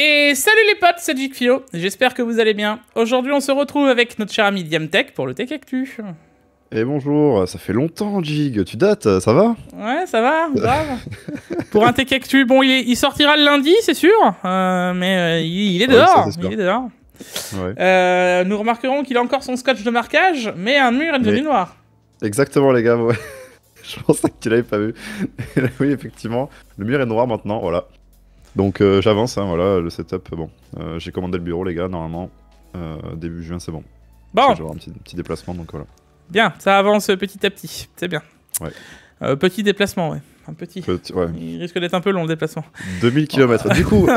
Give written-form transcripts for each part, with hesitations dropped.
Et salut les potes, c'est Jigfio, j'espère que vous allez bien. Aujourd'hui on se retrouve avec notre cher ami Diamtech pour le Tech Actu. Et bonjour, ça fait longtemps Jig, tu dates, ça va? Ouais, ça va, grave. Pour un Tech Actu, bon il sortira le lundi c'est sûr, mais il est dehors, ça, c'est il est dehors. Ouais. Nous remarquerons qu'il a encore son scotch de marquage, mais un mur est devenu noir. Exactement les gars, ouais. Je pensais que tu l'avais pas vu. Oui effectivement, le mur est noir maintenant, voilà. Donc j'avance, hein, voilà, le setup, bon. J'ai commandé le bureau les gars, normalement, début juin c'est bon. Bon. J'ai un petit déplacement, donc voilà. Bien, ça avance petit à petit, c'est bien. Ouais. Petit déplacement, ouais. Un petit. Ouais. Il risque d'être un peu long le déplacement. 2000 km, du coup...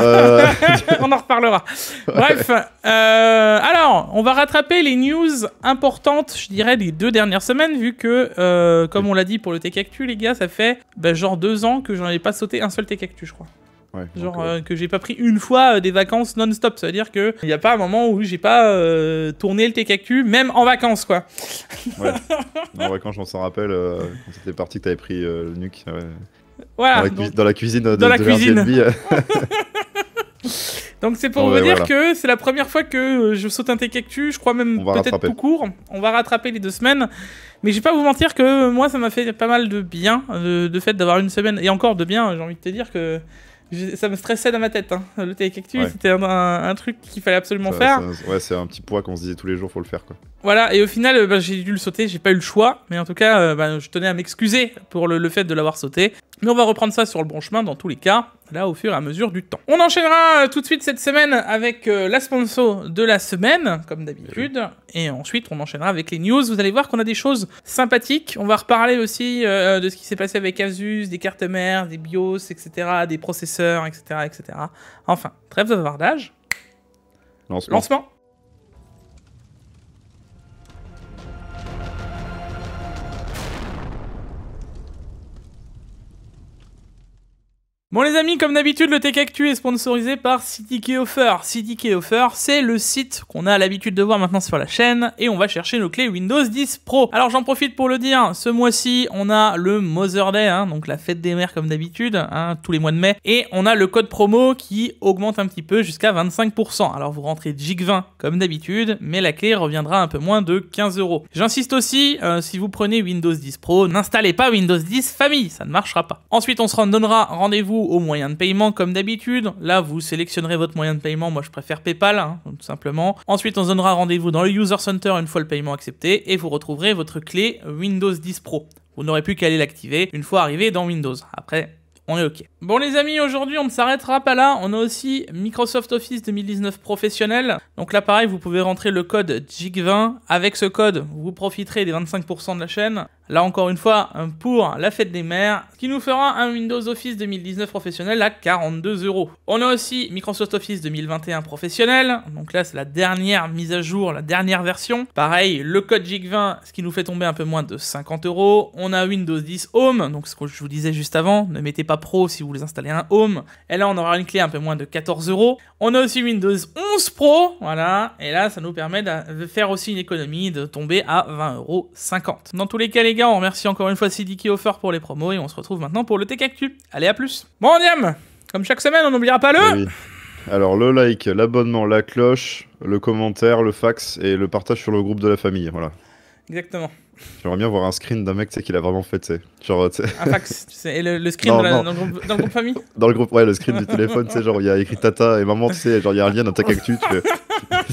On en reparlera. Bref, alors, on va rattraper les news importantes, je dirais, des 2 dernières semaines, vu que, comme on l'a dit pour le Tech Actu, les gars, ça fait genre 2 ans que j'en ai pas sauté un seul Tech Actu, je crois. Ouais, Genre donc, que j'ai pas pris une fois des vacances non-stop. Ça veut dire qu'il n'y a pas un moment où j'ai pas tourné le Tech Actu, même en vacances, quoi. Ouais. En vacances, on s'en rappelle, quand c'était parti que t'avais pris le nuke. Ouais. Voilà. Dans la cuisine de cuisine. Airbnb. Donc c'est pour vous dire que c'est la première fois que je saute un Tech Actu, je crois même peut-être tout court. On va rattraper les 2 semaines. Mais je vais pas vous mentir que moi ça m'a fait pas mal de bien, de fait d'avoir une semaine, et encore de bien, j'ai envie de te dire que ça me stressait dans ma tête. Hein. Le Tech Actu, c'était un truc qu'il fallait absolument faire. Ouais, c'est un petit poids qu'on se disait tous les jours, faut le faire quoi. Voilà, et au final, j'ai dû le sauter, j'ai pas eu le choix, mais en tout cas, je tenais à m'excuser pour le fait de l'avoir sauté. Mais on va reprendre ça sur le bon chemin dans tous les cas, là au fur et à mesure du temps. On enchaînera tout de suite cette semaine avec la sponsor de la semaine, comme d'habitude, et ensuite on enchaînera avec les news. Vous allez voir qu'on a des choses sympathiques. On va reparler aussi de ce qui s'est passé avec Asus, des cartes mères, des BIOS, etc., des processeurs, etc., etc. Enfin, trêve de bavardage. Lancement. Bon les amis, comme d'habitude, le Tech Actu est sponsorisé par CDK Offer. CDK Offer, c'est le site qu'on a l'habitude de voir maintenant sur la chaîne, et on va chercher nos clés Windows 10 Pro. Alors j'en profite pour le dire, ce mois-ci, on a le Mother Day, hein, donc la fête des mères comme d'habitude, hein, tous les mois de mai, et on a le code promo qui augmente un petit peu jusqu'à 25%. Alors vous rentrez JIG20 comme d'habitude, mais la clé reviendra un peu moins de 15 €. J'insiste aussi, si vous prenez Windows 10 Pro, n'installez pas Windows 10 Famille, ça ne marchera pas. Ensuite, on se donnera rendez-vous au moyen de paiement comme d'habitude. Là, vous sélectionnerez votre moyen de paiement. Moi, je préfère PayPal, hein, tout simplement. Ensuite, on se donnera rendez-vous dans le User Center une fois le paiement accepté et vous retrouverez votre clé Windows 10 Pro. Vous n'aurez plus qu'à aller l'activer une fois arrivé dans Windows. Après, on est OK. Bon les amis, aujourd'hui on ne s'arrêtera pas là, on a aussi Microsoft Office 2019 professionnel. Donc là pareil, vous pouvez rentrer le code JIG20. Avec ce code, vous profiterez des 25% de la chaîne. Là encore une fois, pour la fête des mères, ce qui nous fera un Windows Office 2019 professionnel à 42 €. On a aussi Microsoft Office 2021 professionnel. Donc là c'est la dernière mise à jour, la dernière version. Pareil, le code JIG20, ce qui nous fait tomber un peu moins de 50 €. On a Windows 10 Home, donc ce que je vous disais juste avant, ne mettez pas Pro si vous voulez installer un Home. Et là on aura une clé un peu moins de 14 €. On a aussi Windows 11 Pro, voilà. Et là ça nous permet de faire aussi une économie, de tomber à 20,50 €. Dans tous les cas les gars, on remercie encore une fois CDK Offer pour les promos et on se retrouve maintenant pour le Tech Actu. Allez, à plus. Bon Diam, comme chaque semaine on n'oubliera pas le... Oui. Alors le like, l'abonnement, la cloche, le commentaire, le fax et le partage sur le groupe de la famille, voilà. Exactement. J'aimerais bien voir un screen d'un mec qui l'a vraiment fait, tu sais. Genre, tu sais. Un fax, tu sais, et le screen dans le groupe famille. Dans le groupe, ouais, le screen du téléphone, tu sais, genre il y a écrit Tata et maman, tu sais, genre il y a un lien dans Tech Actu, tu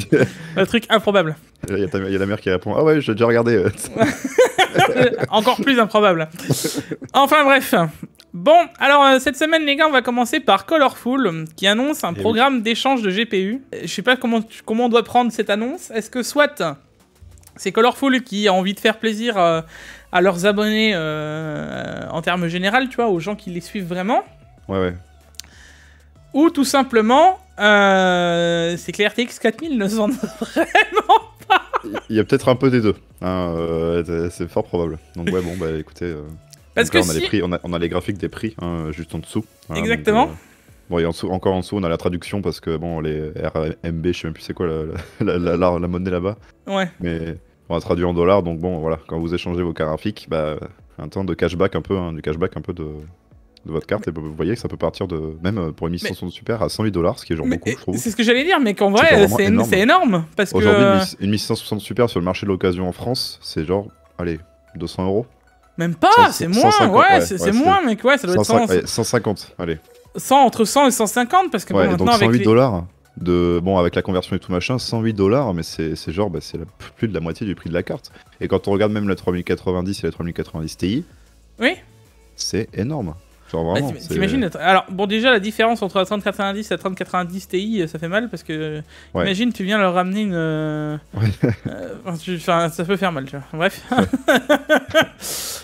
fais... Un truc improbable. Il y a la mère qui répond, ah ouais, j'ai déjà regardé. Encore plus improbable. Enfin bref. Bon, alors cette semaine les gars, on va commencer par Colorful qui annonce un programme d'échange de GPU. Je sais pas comment on doit prendre cette annonce. Est-ce que soit c'est Colorful qui a envie de faire plaisir à leurs abonnés en termes généraux, tu vois, aux gens qui les suivent vraiment. Ouais. Ou tout simplement, c'est que les RTX 4000 ne sont vraiment pas. Il y a peut-être un peu des deux, hein, c'est fort probable. Donc ouais, bon, bah écoutez, parce que là, on a les prix, on a les graphiques des prix, hein, juste en dessous. Hein, exactement. Donc, bon, et encore en dessous, on a la traduction parce que bon, les RMB, je sais même plus c'est quoi la monnaie là-bas. Ouais. Mais on a traduit en dollars, donc bon, voilà, quand vous échangez vos cartes graphiques, bah, un temps de cashback un peu, hein, du cashback un peu de votre carte et vous voyez que ça peut partir de même pour une 1660 super à 108 $, ce qui est genre beaucoup, je trouve. C'est ce que j'allais dire, mais qu'en vrai, c'est énorme. Parce aujourd'hui, que... une 1660 super sur le marché de l'occasion en France, c'est genre, allez, 200 €. Même pas, c'est moins, 150, ouais, c'est moins, mec, ouais, ça doit être 150, allez. Entre 100 et 150, parce que ouais, bon, maintenant donc 108 avec $, bon, avec la conversion et tout machin, 108 $, mais c'est genre, c'est plus de la moitié du prix de la carte. Et quand on regarde même la 3090 et la 3090 Ti, oui, c'est énorme. Genre vraiment. T'imagines, alors bon, déjà la différence entre la 3090 et la 3090 Ti, ça fait mal parce que imagine, tu viens leur ramener une. Ça peut faire mal, tu vois. Bref.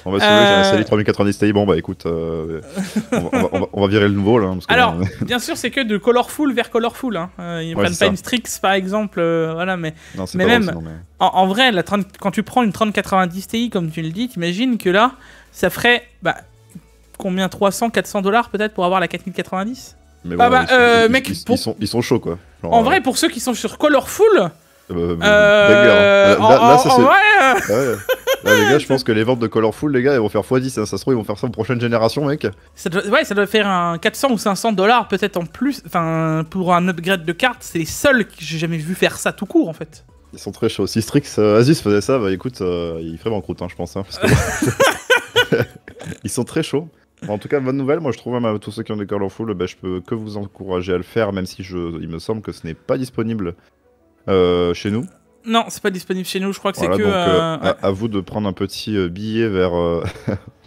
On va soulever, j'ai installé 3090 Ti. Bon, bah écoute, on va virer le nouveau là. Parce que alors, bien sûr, c'est que de colorful vers colorful. Hein. Ils prennent pas une Strix par exemple, voilà, mais. Non, mais pas même, drôle, sinon, en vrai, quand tu prends une 3090 Ti, comme tu le dis, t'imagines que là, ça ferait. Combien, 300, 400 $, peut-être pour avoir la 4090? Mais bon, mec, ils sont chauds quoi. Genre, en vrai, pour ceux qui sont sur Colorful, là, ça c'est. Ouais. Là, les gars, je pense que les ventes de Colorful, les gars, ils vont faire x10. Hein. Ça se trouve, ils vont faire ça aux prochaines générations, mec. Ça doit faire un 400 ou 500 $ peut-être en plus. Enfin, pour un upgrade de carte, c'est les seuls que j'ai jamais vu faire ça tout court en fait. Ils sont très chauds. Si Strix Asus faisait ça, bah écoute, il ferait banqueroute, hein, je pense. Hein, parce que... Ils sont très chauds. En tout cas, bonne nouvelle, moi je trouve même à tous ceux qui ont des Colorful, je peux que vous encourager à le faire, même si il me semble que ce n'est pas disponible chez nous. Non, c'est pas disponible chez nous, je crois que voilà, c'est que... Donc, à vous de prendre un petit billet vers,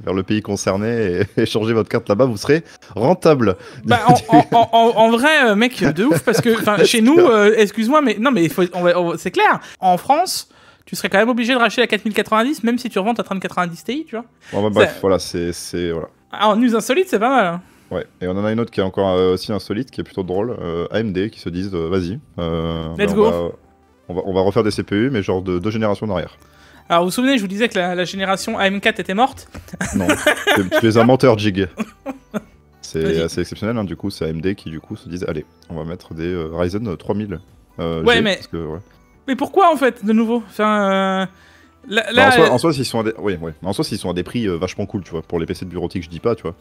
vers le pays concerné et changer votre carte là-bas, vous serez rentable. En vrai, mec, de ouf, parce que chez nous, excuse-moi, mais non, mais c'est clair, en France... Tu serais quand même obligé de racheter la 4090, même si tu revends ta 3090 Ti, tu vois. Bon, bah, bref, voilà, voilà. Ah, en news insolite, c'est pas mal. Hein. Ouais, et on en a une autre qui est encore aussi insolite, qui est plutôt drôle. AMD qui se disent, vas-y. Let's go. On va refaire des CPU, mais genre de 2 générations derrière. Alors, vous vous souvenez, je vous disais que la génération AM4 était morte? Non, tu es un menteur, Jig. C'est assez exceptionnel, hein, du coup, c'est AMD qui, du coup, se disent, allez, on va mettre des Ryzen 3000. Ouais, G, mais... Parce que, ouais. Mais pourquoi en fait, de nouveau? Enfin, en soi, s'ils sont à des prix vachement cool, tu vois. Pour les PC de bureautique, je dis pas, tu vois.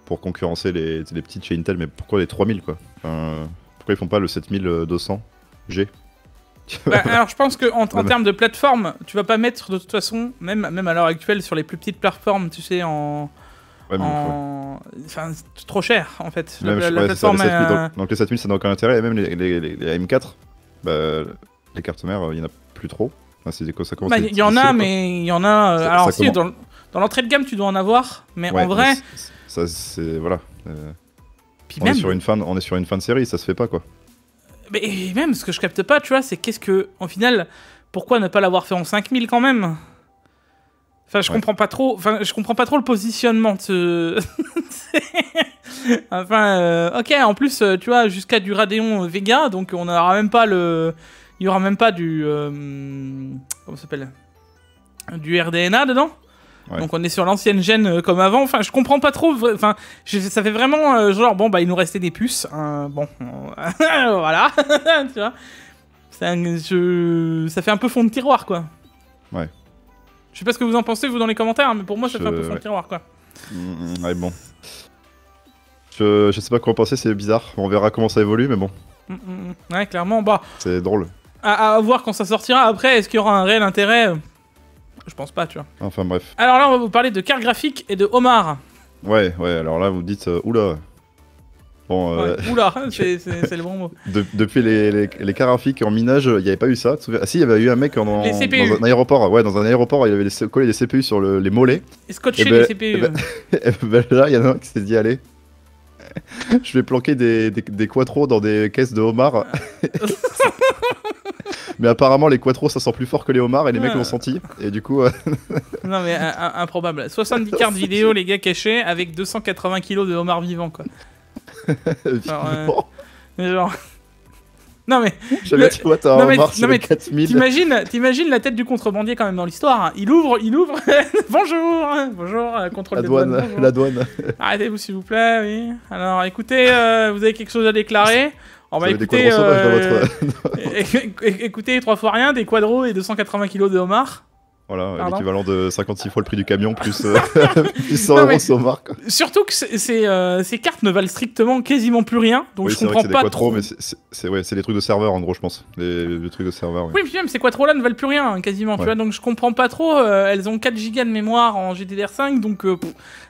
Pour concurrencer les petites chez Intel, mais pourquoi les 3000 quoi? Pourquoi ils font pas le 7200 G? Alors je pense que en termes de plateforme, tu vas pas mettre de toute façon, même à l'heure actuelle, sur les plus petites plateformes, tu sais, enfin, c'est trop cher en fait. La plateforme donc les 7000 ça n'a aucun intérêt, et même les AM4, les cartes mères, il y en a plus trop. Enfin, ça commence il y en a, mais il y en a. Alors si, dans l'entrée de gamme, tu dois en avoir, mais en vrai. Ça, c'est. Voilà. Puis on est sur une fin de série, ça se fait pas quoi. Mais même, ce que je capte pas, tu vois, c'est en final, pourquoi ne pas l'avoir fait en 5000 quand même? Enfin, je comprends pas trop. Enfin, je comprends pas trop le positionnement de ce. Enfin, ok, en plus, tu vois, jusqu'à du Radeon Vega, donc on n'aura même pas le. Il y aura même pas du. Comment ça s'appelle? Du RDNA dedans. Ouais. Donc on est sur l'ancienne gêne comme avant. Enfin, je comprends pas trop. Enfin, ça fait vraiment genre, bon, bah, il nous restait des puces. Bon, voilà. Tu vois. Ça fait un peu fond de tiroir, quoi. Ouais. Je sais pas ce que vous en pensez, vous, dans les commentaires, mais pour moi, ça fait un peu fond de tiroir, quoi. Ouais, bon. Je sais pas quoi en penser, c'est bizarre. On verra comment ça évolue, mais bon. Ouais, clairement, bah. C'est drôle. À voir quand ça sortira. Après, est-ce qu'il y aura un réel intérêt? Je pense pas, tu vois. Enfin, bref. Alors là, on va vous parler de cartes graphiques et de Homar. Ouais, alors là, vous dites, oula. Bon, oula, c'est le bon mot. Depuis les cartes graphiques en minage, il n'y avait pas eu ça. Ah si, il y avait eu un mec dans un aéroport. Ouais, dans un aéroport, il avait collé des CPU sur les mollets. Et scotché les CPU. Là, il y en a un qui s'est dit, allez, je vais planquer des quattros dans des caisses de homards. Mais apparemment, les quattros, ça sent plus fort que les homards et les mecs l'ont senti. Et du coup... Non, mais improbable. 70 cartes vidéo, les gars, cachées, avec 280 kilos de homards vivants, quoi. Genre... Non mais... T'imagines la tête du contrebandier quand même dans l'histoire. Hein. Il ouvre... Bonjour, contrôle la douane, bonjour. La douane. Arrêtez-vous s'il vous plaît, oui. Alors écoutez, vous avez quelque chose à déclarer? On va écouter... écoutez, 3 fois rien, des quadros et 280 kilos de homards. Voilà, Pardon l'équivalent de 56 fois le prix du camion, plus, plus 100 Non, euros mais- sur marque. Surtout que ces cartes ne valent strictement quasiment plus rien, donc Oui, je c'est vrai comprends que c'est des pas quattro, trop. mais c'est des trucs de serveur en gros, je pense. Les trucs de serveur, oui. Oui, puis même ces quattro-là ne valent plus rien, quasiment, tu Ouais. vois, donc je comprends pas trop. Elles ont 4 gigas de mémoire en GDDR5, donc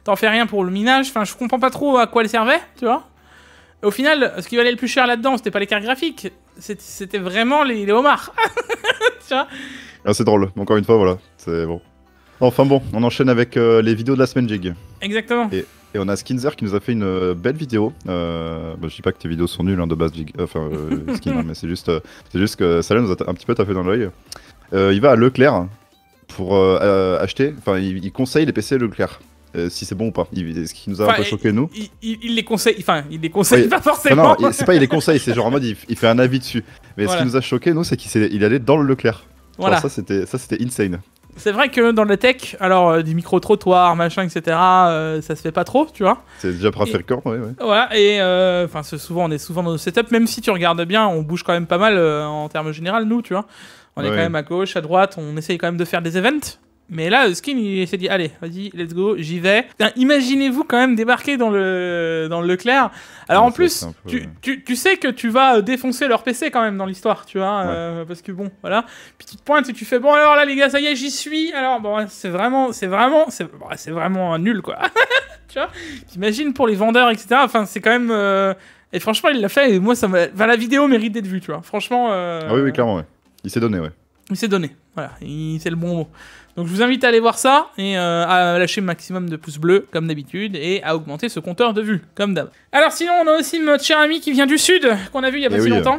t'en fais rien pour le minage, enfin, je comprends pas trop à quoi elles servaient, tu vois. Au final, ce qui valait le plus cher là-dedans, c'était pas les cartes graphiques, c'était vraiment les homards. Tu vois. Ah, c'est drôle, encore une fois, voilà. C'est bon. Enfin bon, on enchaîne avec les vidéos de la semaine Jig. Exactement. Et on a Skinzer qui nous a fait une belle vidéo. Bah, je dis pas que tes vidéos sont nulles hein, de base, Jig. Enfin, Skin, hein, mais c'est juste que ça là nous a un petit peu tapé dans l'œil. Il va à Leclerc pour acheter. Enfin, il conseille les PC Leclerc. Si c'est bon ou pas. Ce qui nous a un peu choqué, nous. Il les conseille, enfin, il les conseille Oui. pas Enfin, forcément. non, c'est pas il les conseille, c'est genre en mode il fait un avis dessus. Mais Voilà. ce qui nous a choqué, nous, c'est qu'il allait dans le Leclerc. Voilà. Genre, ça c'était insane. C'est vrai que dans la tech, alors des micro-trottoirs, machin, etc., ça se fait pas trop, tu vois. C'est déjà prêt à faire le corps, ouais. Voilà, et enfin, on est souvent dans nos setups, même si tu regardes bien, on bouge quand même pas mal en termes généraux, nous, tu vois. On est quand même à gauche, à droite, on essaye quand même de faire des events. Mais là, Skin, il s'est dit, allez, vas-y, let's go, j'y vais. Putain, imaginez-vous quand même débarquer dans le Leclerc. Alors Ouais, en plus, peu... tu sais que tu vas défoncer leur PC quand même dans l'histoire, tu vois, parce que bon, voilà. Puis tu te pointes et tu fais, bon alors là les gars, ça y est, j'y suis. Alors bon, c'est vraiment nul quoi. Tu vois, t'imagines pour les vendeurs, etc. Enfin, c'est quand même... Et franchement, il l'a fait et moi, enfin, la vidéo mérite d'être vue, tu vois. Franchement... Ah oui, clairement, ouais. Il s'est donné, ouais. Il s'est donné, voilà, c'est le bon mot. Donc je vous invite à aller voir ça et à lâcher maximum de pouces bleus comme d'habitude et à augmenter ce compteur de vues comme d'hab. Alors sinon on a aussi notre cher ami qui vient du sud qu'on a vu il y a pas si longtemps.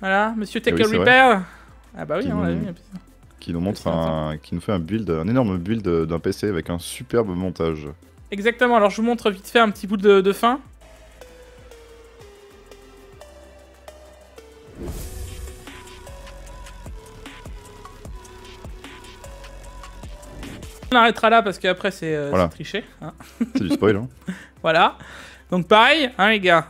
Voilà, Monsieur Take a Repair. Ah bah oui, on l'a vu. Qui nous montre qui nous fait un énorme build d'un PC avec un superbe montage. Exactement. Alors je vous montre vite fait un petit bout de fin. On arrêtera là parce qu'après c'est triché. Hein. C'est du spoil. Hein. Voilà. Donc pareil, hein, les gars,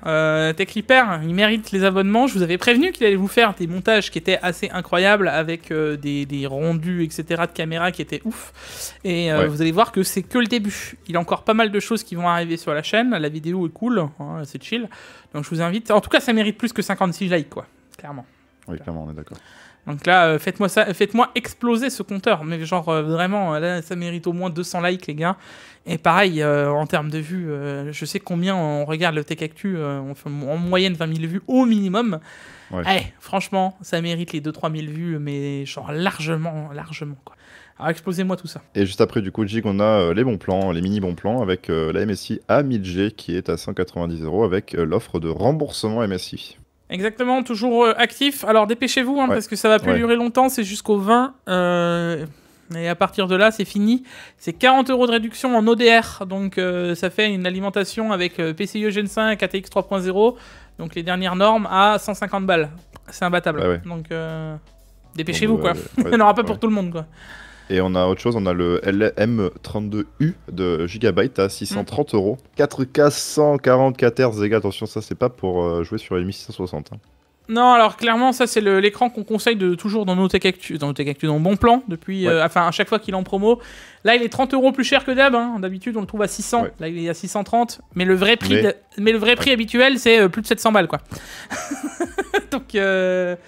Tech Repair, il mérite les abonnements. Je vous avais prévenu qu'il allait vous faire des montages qui étaient assez incroyables avec des rendus, etc. de caméra qui étaient ouf. Et vous allez voir que c'est que le début. Il y a encore pas mal de choses qui vont arriver sur la chaîne. La vidéo est cool, hein, c'est chill. Donc je vous invite. En tout cas, ça mérite plus que 56 likes, quoi. Clairement. Oui, clairement, on est d'accord. Donc là, faites-moi exploser ce compteur. Mais genre, vraiment, là, ça mérite au moins 200 likes, les gars. Et pareil, en termes de vues, je sais combien on regarde le Tech Actu, on fait en moyenne 20 000 vues au minimum. Ouais. Franchement, ça mérite les 2-3 000 vues, mais genre largement, quoi. Alors explosez-moi tout ça. Et juste après, du coup, Jig, on a les bons plans, les mini bons plans avec la MSI A1000G qui est à 190 € avec l'offre de remboursement MSI. Exactement, toujours actif. Alors dépêchez-vous, hein, parce que ça va plus durer longtemps, c'est jusqu'au 20. Et à partir de là, c'est fini. C'est 40 € de réduction en ODR. Donc ça fait une alimentation avec PCIe Gen 5, ATX 3.0. Donc les dernières normes à 150 balles. C'est imbattable. Ah ouais. Donc dépêchez-vous, quoi. Il n'y en aura pas pour tout le monde, quoi. Et on a autre chose, on a le LM32U de Gigabyte à 630 €. 4K 144 Hz, les gars, attention, ça c'est pas pour jouer sur les 1660. Hein. Non, alors clairement, ça c'est l'écran qu'on conseille toujours dans nos Tech Actu, dans Bon Plan, depuis, enfin à chaque fois qu'il est en promo. Là, il est 30 € plus cher que d'hab, hein. D'habitude on le trouve à 600, là il est à 630, mais le vrai prix, prix habituel c'est plus de 700 balles, quoi. Donc, t'es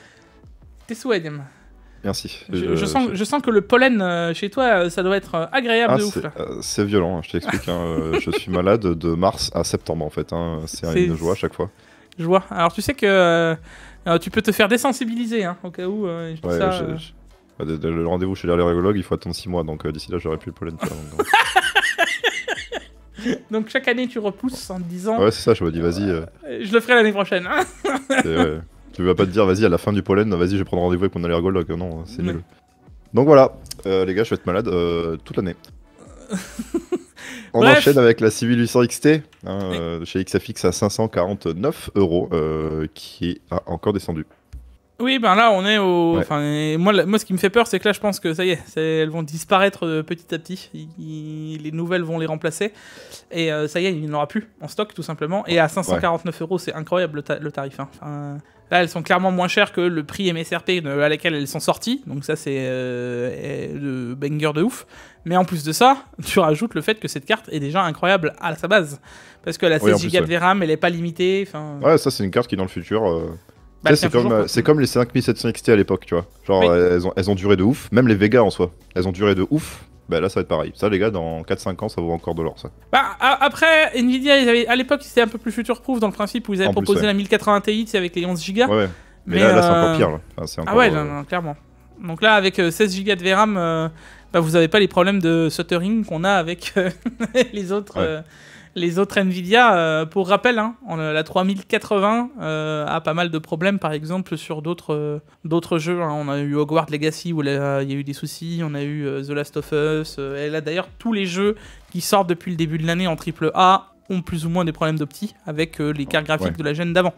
souhait, Dim. Merci. Je sens que le pollen chez toi, ça doit être agréable de ouf. C'est violent, je t'explique. Hein, je suis malade de mars à septembre en fait. Hein, c'est une joie à chaque fois. Je vois. Alors tu sais que tu peux te faire désensibiliser, hein, au cas où. Le rendez-vous chez l'allergologue, il faut attendre 6 mois, donc d'ici là j'aurai plus le pollen. Donc chaque année tu repousses en te disant... Ouais, c'est ça, je me dis vas-y. Je le ferai l'année prochaine. Tu vas pas te dire vas-y à la fin du pollen, vas-y je vais prendre rendez-vous avec mon allergologue. Non, c'est nul. Donc voilà, les gars, je vais être malade toute l'année. On enchaîne avec la Civi 800 XT, chez XFX à 549 €, qui a encore descendu. Oui, ben là, on est au... Enfin, moi, ce qui me fait peur, c'est que là, je pense que ça y est, elles vont disparaître petit à petit. Les nouvelles vont les remplacer. Et ça y est, il n'y en aura plus en stock, tout simplement. Et à 549 €, c'est incroyable le tarif. Hein. Enfin, Là, elles sont clairement moins chères que le prix MSRP à laquelle elles sont sorties. Donc ça, c'est le banger de ouf. Mais en plus de ça, tu rajoutes le fait que cette carte est déjà incroyable à sa base. Parce que la 16 Go de VRAM, elle est pas limitée. Ouais, ça, c'est une carte qui, dans le futur... Bah, c'est comme les 5700 XT à l'époque, tu vois. Genre, oui. elles ont duré de ouf. Même les Vega en soi. Elles ont duré de ouf. Bah là, ça va être pareil. Ça, les gars, dans 4-5 ans, ça vaut encore de l'or, ça. Bah, après, Nvidia, à l'époque, c'était un peu plus future-proof dans le principe où ils avaient proposé la 1080 Ti avec les 11 Go. Ouais. Mais là, c'est encore pire. Là. Enfin, encore, ah ouais, non, clairement. Donc là, avec 16 Go de VRAM, bah, vous n'avez pas les problèmes de stuttering qu'on a avec les autres. Les autres Nvidia, pour rappel, hein, la 3080 a pas mal de problèmes, par exemple, sur d'autres jeux. Hein. On a eu Hogwarts Legacy où il y a eu des soucis, on a eu The Last of Us. Et là, d'ailleurs, tous les jeux qui sortent depuis le début de l'année en AAA ont plus ou moins des problèmes d'opti avec les cartes graphiques de la gêne d'avant.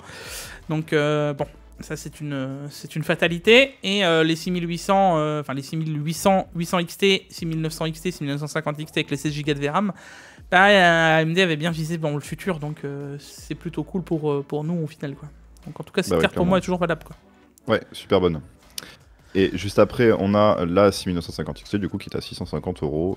Donc, bon, ça, c'est une fatalité. Et les 6800, enfin les 6800 800 XT, 6900 XT, 6950 XT avec les 16 Go de VRAM, bah, AMD avait bien visé le futur, donc c'est plutôt cool pour nous au final, quoi. Donc en tout cas, cette carte pour moi est toujours valable, quoi. Ouais, super bonne. Et juste après, on a la 6950 XT du coup qui est à 650 €.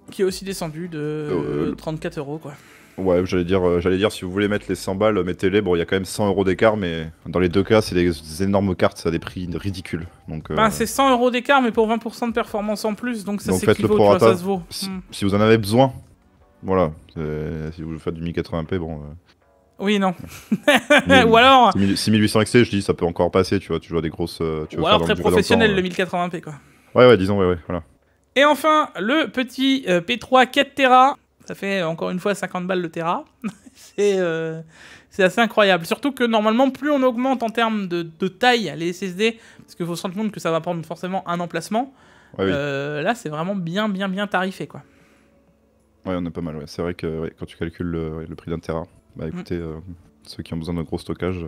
Qui est aussi descendu de 34 €, quoi. Ouais, j'allais dire si vous voulez mettre les 100 balles, mettez-les. Bon, il y a quand même 100 € d'écart, mais dans les deux cas, c'est des énormes cartes, ça a des prix ridicules. Donc, bah, c'est 100 € d'écart, mais pour 20% de performance en plus, donc ça s'équivaut, tu vois, ça se vaut. Si vous en avez besoin, voilà. Si vous faites du 1080p, bon. Oui, non. Ou alors. 6800 XT, je dis, ça peut encore passer, tu vois. Tu joues à des grosses. Ou alors très professionnel, le 1080p, quoi. Ouais, disons, ouais, voilà. Et enfin, le petit P3 4 Tera. Ça fait encore une fois 50 balles le Tera. C'est assez incroyable. Surtout que normalement, plus on augmente en termes de taille les SSD, parce qu'il faut se rendre compte que ça va prendre forcément un emplacement, là c'est vraiment bien tarifé, quoi. Ouais, on est pas mal, ouais. C'est vrai que quand tu calcules le prix d'un Tera, bah écoutez, ceux qui ont besoin de gros stockage,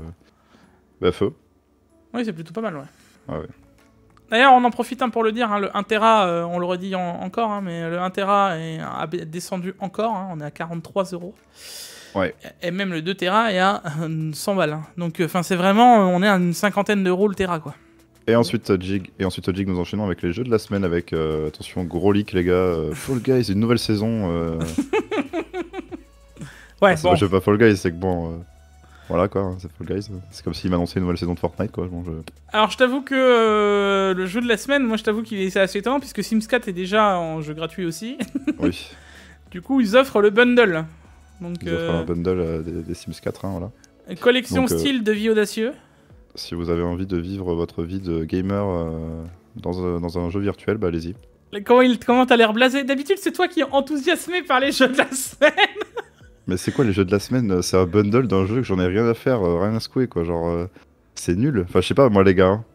bah feu. Oui, c'est plutôt pas mal, ouais. Ah ouais. D'ailleurs, on en profite pour le dire, hein, le 1 Tera, on le redit encore, hein, mais le 1 Tera a descendu encore, hein, on est à 43 €. Ouais. Et même le 2 Tera est à 100 balles. Hein. Donc, c'est vraiment, on est à une cinquantaine d'euros le Tera, quoi. Et ensuite, Jig, nous enchaînons avec les jeux de la semaine, avec, attention, gros leak, les gars, Fall Guys, une nouvelle saison. Ouais, bon. Je veux pas Fall Guys, c'est que bon... Voilà quoi, c'est Fall Guys. C'est comme s'il m'annonçait une nouvelle saison de Fortnite, quoi. Bon, Alors, je t'avoue que le jeu de la semaine, moi je t'avoue qu'il est assez étonnant, puisque Sims 4 est déjà en jeu gratuit aussi. Oui. Du coup, ils offrent le bundle. Donc, ils offrent un bundle des Sims 4, hein, voilà. Collection style de vie audacieux. Si vous avez envie de vivre votre vie de gamer dans un jeu virtuel, bah allez-y. Comment t'as l'air blasé? D'habitude, c'est toi qui es enthousiasmé par les jeux de la semaine. Mais c'est quoi les jeux de la semaine? C'est un bundle d'un jeu que j'en ai rien à faire, rien à secouer, quoi. Genre, c'est nul. Enfin, je sais pas, moi, les gars. Hein.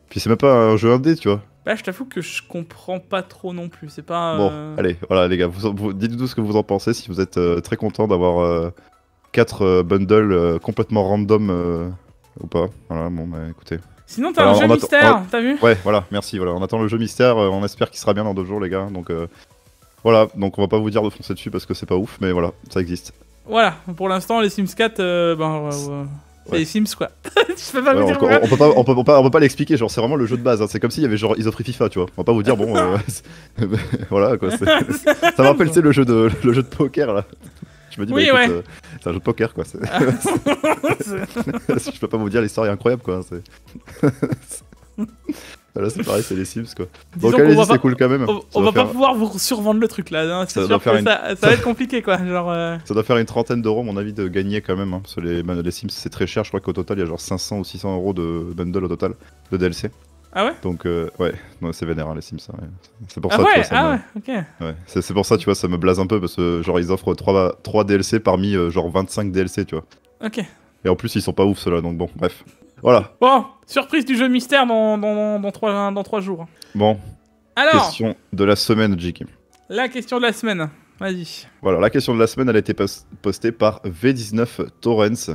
Puis c'est même pas un jeu indé, tu vois. Bah, je t'avoue que je comprends pas trop non plus. C'est pas. Bon, allez, voilà, les gars. Dites-nous ce que vous en pensez, si vous êtes très content d'avoir 4 bundles complètement random ou pas. Voilà, bon, bah écoutez. Sinon, t'as un jeu mystère, t'as vu? Ouais, voilà, merci. Voilà, on attend le jeu mystère. On espère qu'il sera bien dans 2 jours, les gars. Donc, voilà, donc on va pas vous dire de foncer dessus parce que c'est pas ouf, mais voilà, ça existe. Voilà, pour l'instant, les Sims 4, c'est les Sims, quoi. Je peux pas vous dire. On peut pas l'expliquer, genre c'est vraiment le jeu de base. Hein. C'est comme s'il y avait genre ils offraient FIFA, tu vois. On va pas vous dire bon, voilà quoi. Ça me rappelle, tu sais, le jeu de poker là. Je me dis, oui, bah, écoute, c'est un jeu de poker quoi. Je peux pas vous dire, l'histoire est incroyable quoi. Là c'est pareil, c'est les Sims quoi. Donc allez-y, c'est cool quand même. On va pas pouvoir vous survendre le truc là, hein. C'est sûr que ça va être compliqué quoi. Genre, ça doit faire une trentaine d'euros à mon avis de gagner quand même. Hein, parce que les Sims c'est très cher, je crois qu'au total il y a genre 500 ou 600 € de bundle au total, de DLC. Ah ouais? Donc ouais, c'est vénère hein, les Sims. Hein, ouais. C'est pour ça ouais, tu vois, ok. Ouais, c'est pour ça tu vois, ça me blase un peu parce que genre ils offrent 3 DLC parmi genre 25 DLC tu vois. Ok. Et en plus ils sont pas ouf ceux-là, donc bon, bref. Voilà. Bon, surprise du jeu mystère dans 3 jours. Bon. Alors, question de la semaine, Jiki. La question de la semaine, vas-y. Voilà, la question de la semaine, elle a été postée par V19 Torrens,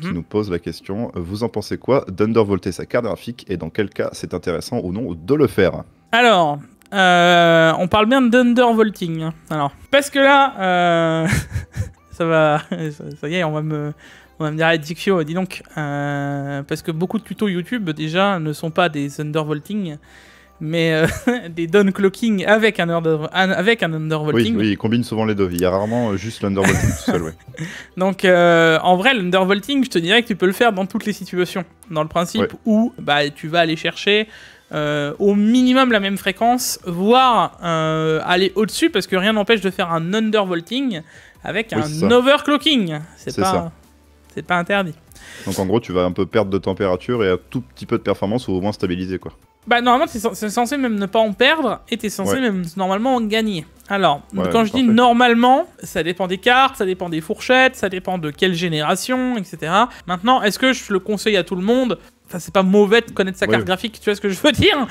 qui nous pose la question. Vous en pensez quoi d'undervolter sa carte graphique et dans quel cas c'est intéressant ou non de le faire? Alors, on parle bien d'undervolting. Alors, parce que là, ça y est, on On va me dire, ah, Dixio, dis donc, parce que beaucoup de tutos YouTube déjà ne sont pas des undervolting, mais des downclocking avec un undervolting. Oui, ils combinent souvent les deux. Il y a rarement juste l'undervolting tout seul, ouais. Donc, en vrai, l'undervolting, je te dirais que tu peux le faire dans toutes les situations. Dans le principe où bah, tu vas aller chercher au minimum la même fréquence, voire aller au-dessus, parce que rien n'empêche de faire un undervolting avec un overclocking. C'est pas interdit. Donc en gros, tu vas un peu perdre de température et un tout petit peu de performance ou au moins stabiliser, quoi. Bah normalement, c'est censé même ne pas en perdre et t'es censé même normalement en gagner. Alors, quand je dis normalement, ça dépend des cartes, ça dépend des fourchettes, ça dépend de quelle génération, etc. Maintenant, est-ce que je le conseille à tout le monde ? Enfin, c'est pas mauvais de connaître sa carte graphique, tu vois ce que je veux dire ?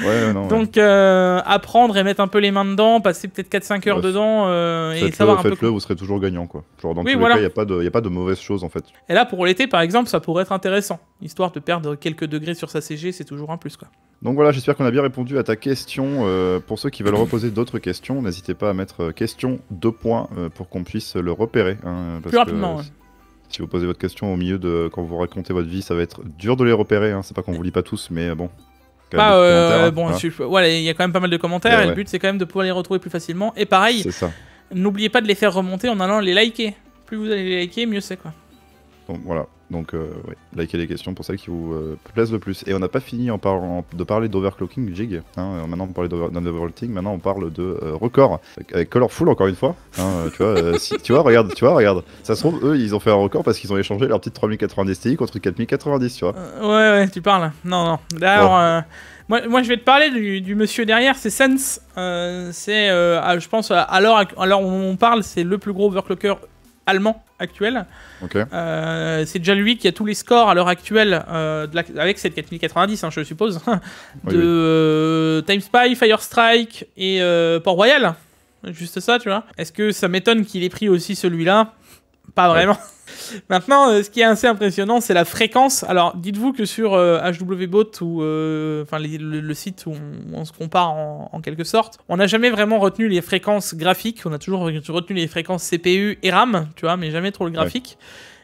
Donc, apprendre et mettre un peu les mains dedans, passer peut-être 4-5 heures dedans et savoir un peu... Faites-le, vous serez toujours gagnant, quoi. Genre, dans tous les cas, il n'y a pas de mauvaises choses, en fait. Et là, pour l'été, par exemple, ça pourrait être intéressant. Histoire de perdre quelques degrés sur sa CG, c'est toujours un plus, quoi. Donc voilà, j'espère qu'on a bien répondu à ta question. Pour ceux qui veulent reposer d'autres questions, n'hésitez pas à mettre question 2 points pour qu'on puisse le repérer. Parce plus rapidement, si vous posez votre question au milieu de quand vous racontez votre vie, ça va être dur de les repérer. C'est pas qu'on vous lit pas tous, mais bon. Il y a quand même pas mal de commentaires et le but c'est quand même de pouvoir les retrouver plus facilement. Et pareil, n'oubliez pas de les faire remonter en allant les liker. Plus vous allez les liker, mieux c'est, quoi. Donc voilà, likez les questions pour celles qui vous plaisent le plus. Et on n'a pas fini de parler d'overclocking jig. Maintenant on parlait d'overvolting, maintenant on parle de record avec Colorful encore une fois. Tu vois, regarde. Ça se trouve, eux ils ont fait un record parce qu'ils ont échangé leur petite 3090 Ti contre 4090, tu vois. Ouais, tu parles. Non. D'ailleurs, moi je vais te parler du monsieur derrière, c'est Sense. Je pense, à l'heure où on parle, c'est le plus gros overclocker allemand actuel. C'est déjà lui qui a tous les scores à l'heure actuelle avec cette 4090, je suppose, de TimeSpy, Firestrike et Port-Royal. Juste ça, tu vois. Est-ce que ça m'étonne qu'il ait pris aussi celui-là ? Pas vraiment. Maintenant, ce qui est assez impressionnant, c'est la fréquence. Alors, dites-vous que sur HWBot, ou le site où on se compare en quelque sorte, on n'a jamais vraiment retenu les fréquences graphiques. On a toujours retenu les fréquences CPU et RAM, tu vois, mais jamais trop le graphique.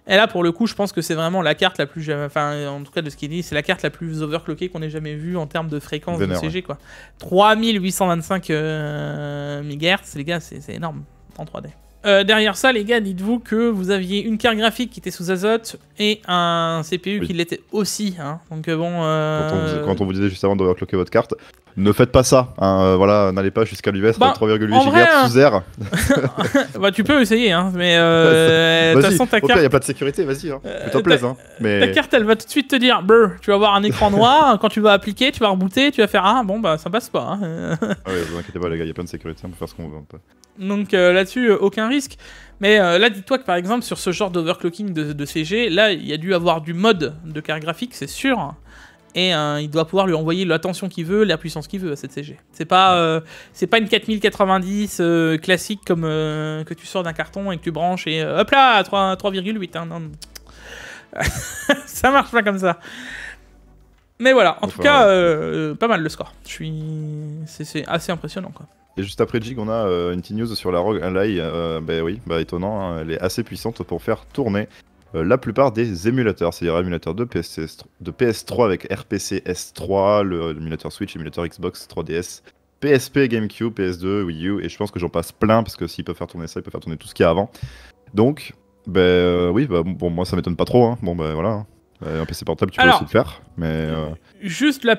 Et là, pour le coup, je pense que c'est vraiment la carte la plus... en tout cas, de ce qu'il dit, c'est la carte la plus overclockée qu'on ait jamais vue en termes de fréquence de CG, quoi. 3825 MHz, les gars, c'est énorme en 3D. Derrière ça, les gars, dites-vous que vous aviez une carte graphique qui était sous azote et un CPU qui l'était aussi. Donc bon. Quand on vous disait juste avant d'overclocker votre carte, ne faites pas ça. N'allez pas jusqu'à l'US 3,8 GHz sous air. Tu peux essayer, mais de toute façon, ta carte. Il n'y a pas de sécurité, vas-y. Fais-toi plaisir. Ta carte, elle va tout de suite te dire, tu vas avoir un écran noir. Quand tu vas appliquer, tu vas rebooter, tu vas faire ça passe pas. Vous inquiétez pas, les gars, il y a plein de sécurité, on peut faire ce qu'on veut. Donc là-dessus, aucun risque. Mais là, dis-toi que par exemple, sur ce genre d'overclocking de CG, là, il y a dû avoir du mode de carte graphique, c'est sûr. Et il doit pouvoir lui envoyer la tension qu'il veut, la puissance qu'il veut à cette CG. C'est pas une 4090 classique comme que tu sors d'un carton et que tu branches et hop là, 3,8. Non. Ça marche pas comme ça. Mais voilà, en tout cas, pas mal le score. C'est assez impressionnant, quoi. Et juste après Jig, on a une petite news sur la ROG Ally. Étonnant, elle est assez puissante pour faire tourner la plupart des émulateurs, c'est-à-dire émulateurs de PS3 avec RPC S3, l'émulateur Switch, l'émulateur Xbox 3DS, PSP, GameCube, PS2, Wii U, et je pense que j'en passe plein, parce que s'ils peuvent faire tourner ça, ils peuvent faire tourner tout ce qu'il y a avant. Donc, moi ça m'étonne pas trop, voilà. Un PC portable, tu peux aussi le faire, mais... Juste la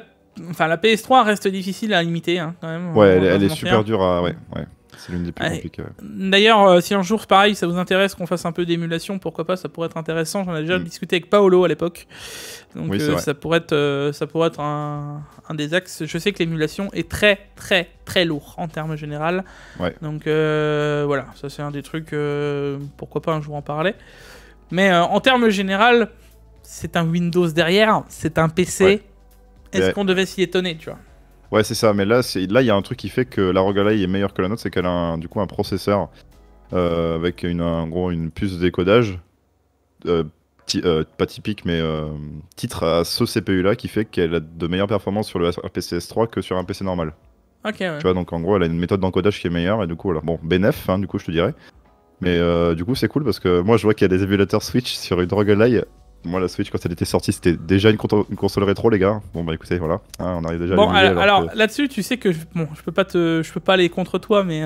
PS3 reste difficile à limiter, quand même. Ouais, elle est super dure à... Ouais. C'est l'une des plus compliquées. D'ailleurs, si un jour, pareil, ça vous intéresse qu'on fasse un peu d'émulation, pourquoi pas, ça pourrait être intéressant. J'en ai déjà discuté avec Paolo à l'époque. Donc ça pourrait être un des axes. Je sais que l'émulation est très, très, très lourd en termes général. Donc voilà, ça c'est un des trucs, pourquoi pas un jour en parler. Mais en termes général, c'est un Windows derrière, c'est un PC. Est-ce qu'on devait s'y étonner, tu vois ? Ouais, c'est ça, mais là, il y a un truc qui fait que la ROG Ally est meilleure que la nôtre, c'est qu'elle a un processeur avec une puce de décodage, pas typique, mais titre à ce CPU-là, qui fait qu'elle a de meilleures performances sur le RPC S3 que sur un PC normal. Ok, ouais. Tu vois, donc en gros, elle a une méthode d'encodage qui est meilleure, et du coup, voilà. Bon, bénef, du coup, je te dirais. Mais du coup, c'est cool parce que moi, je vois qu'il y a des émulateurs Switch sur une roguelike. Moi, la Switch, quand elle était sortie, c'était déjà une console rétro, les gars. Bon, bah écoutez, voilà. Hein, on arrive déjà Bon, à l'émuler, alors que... là-dessus, tu sais que bon, je peux pas aller contre toi, mais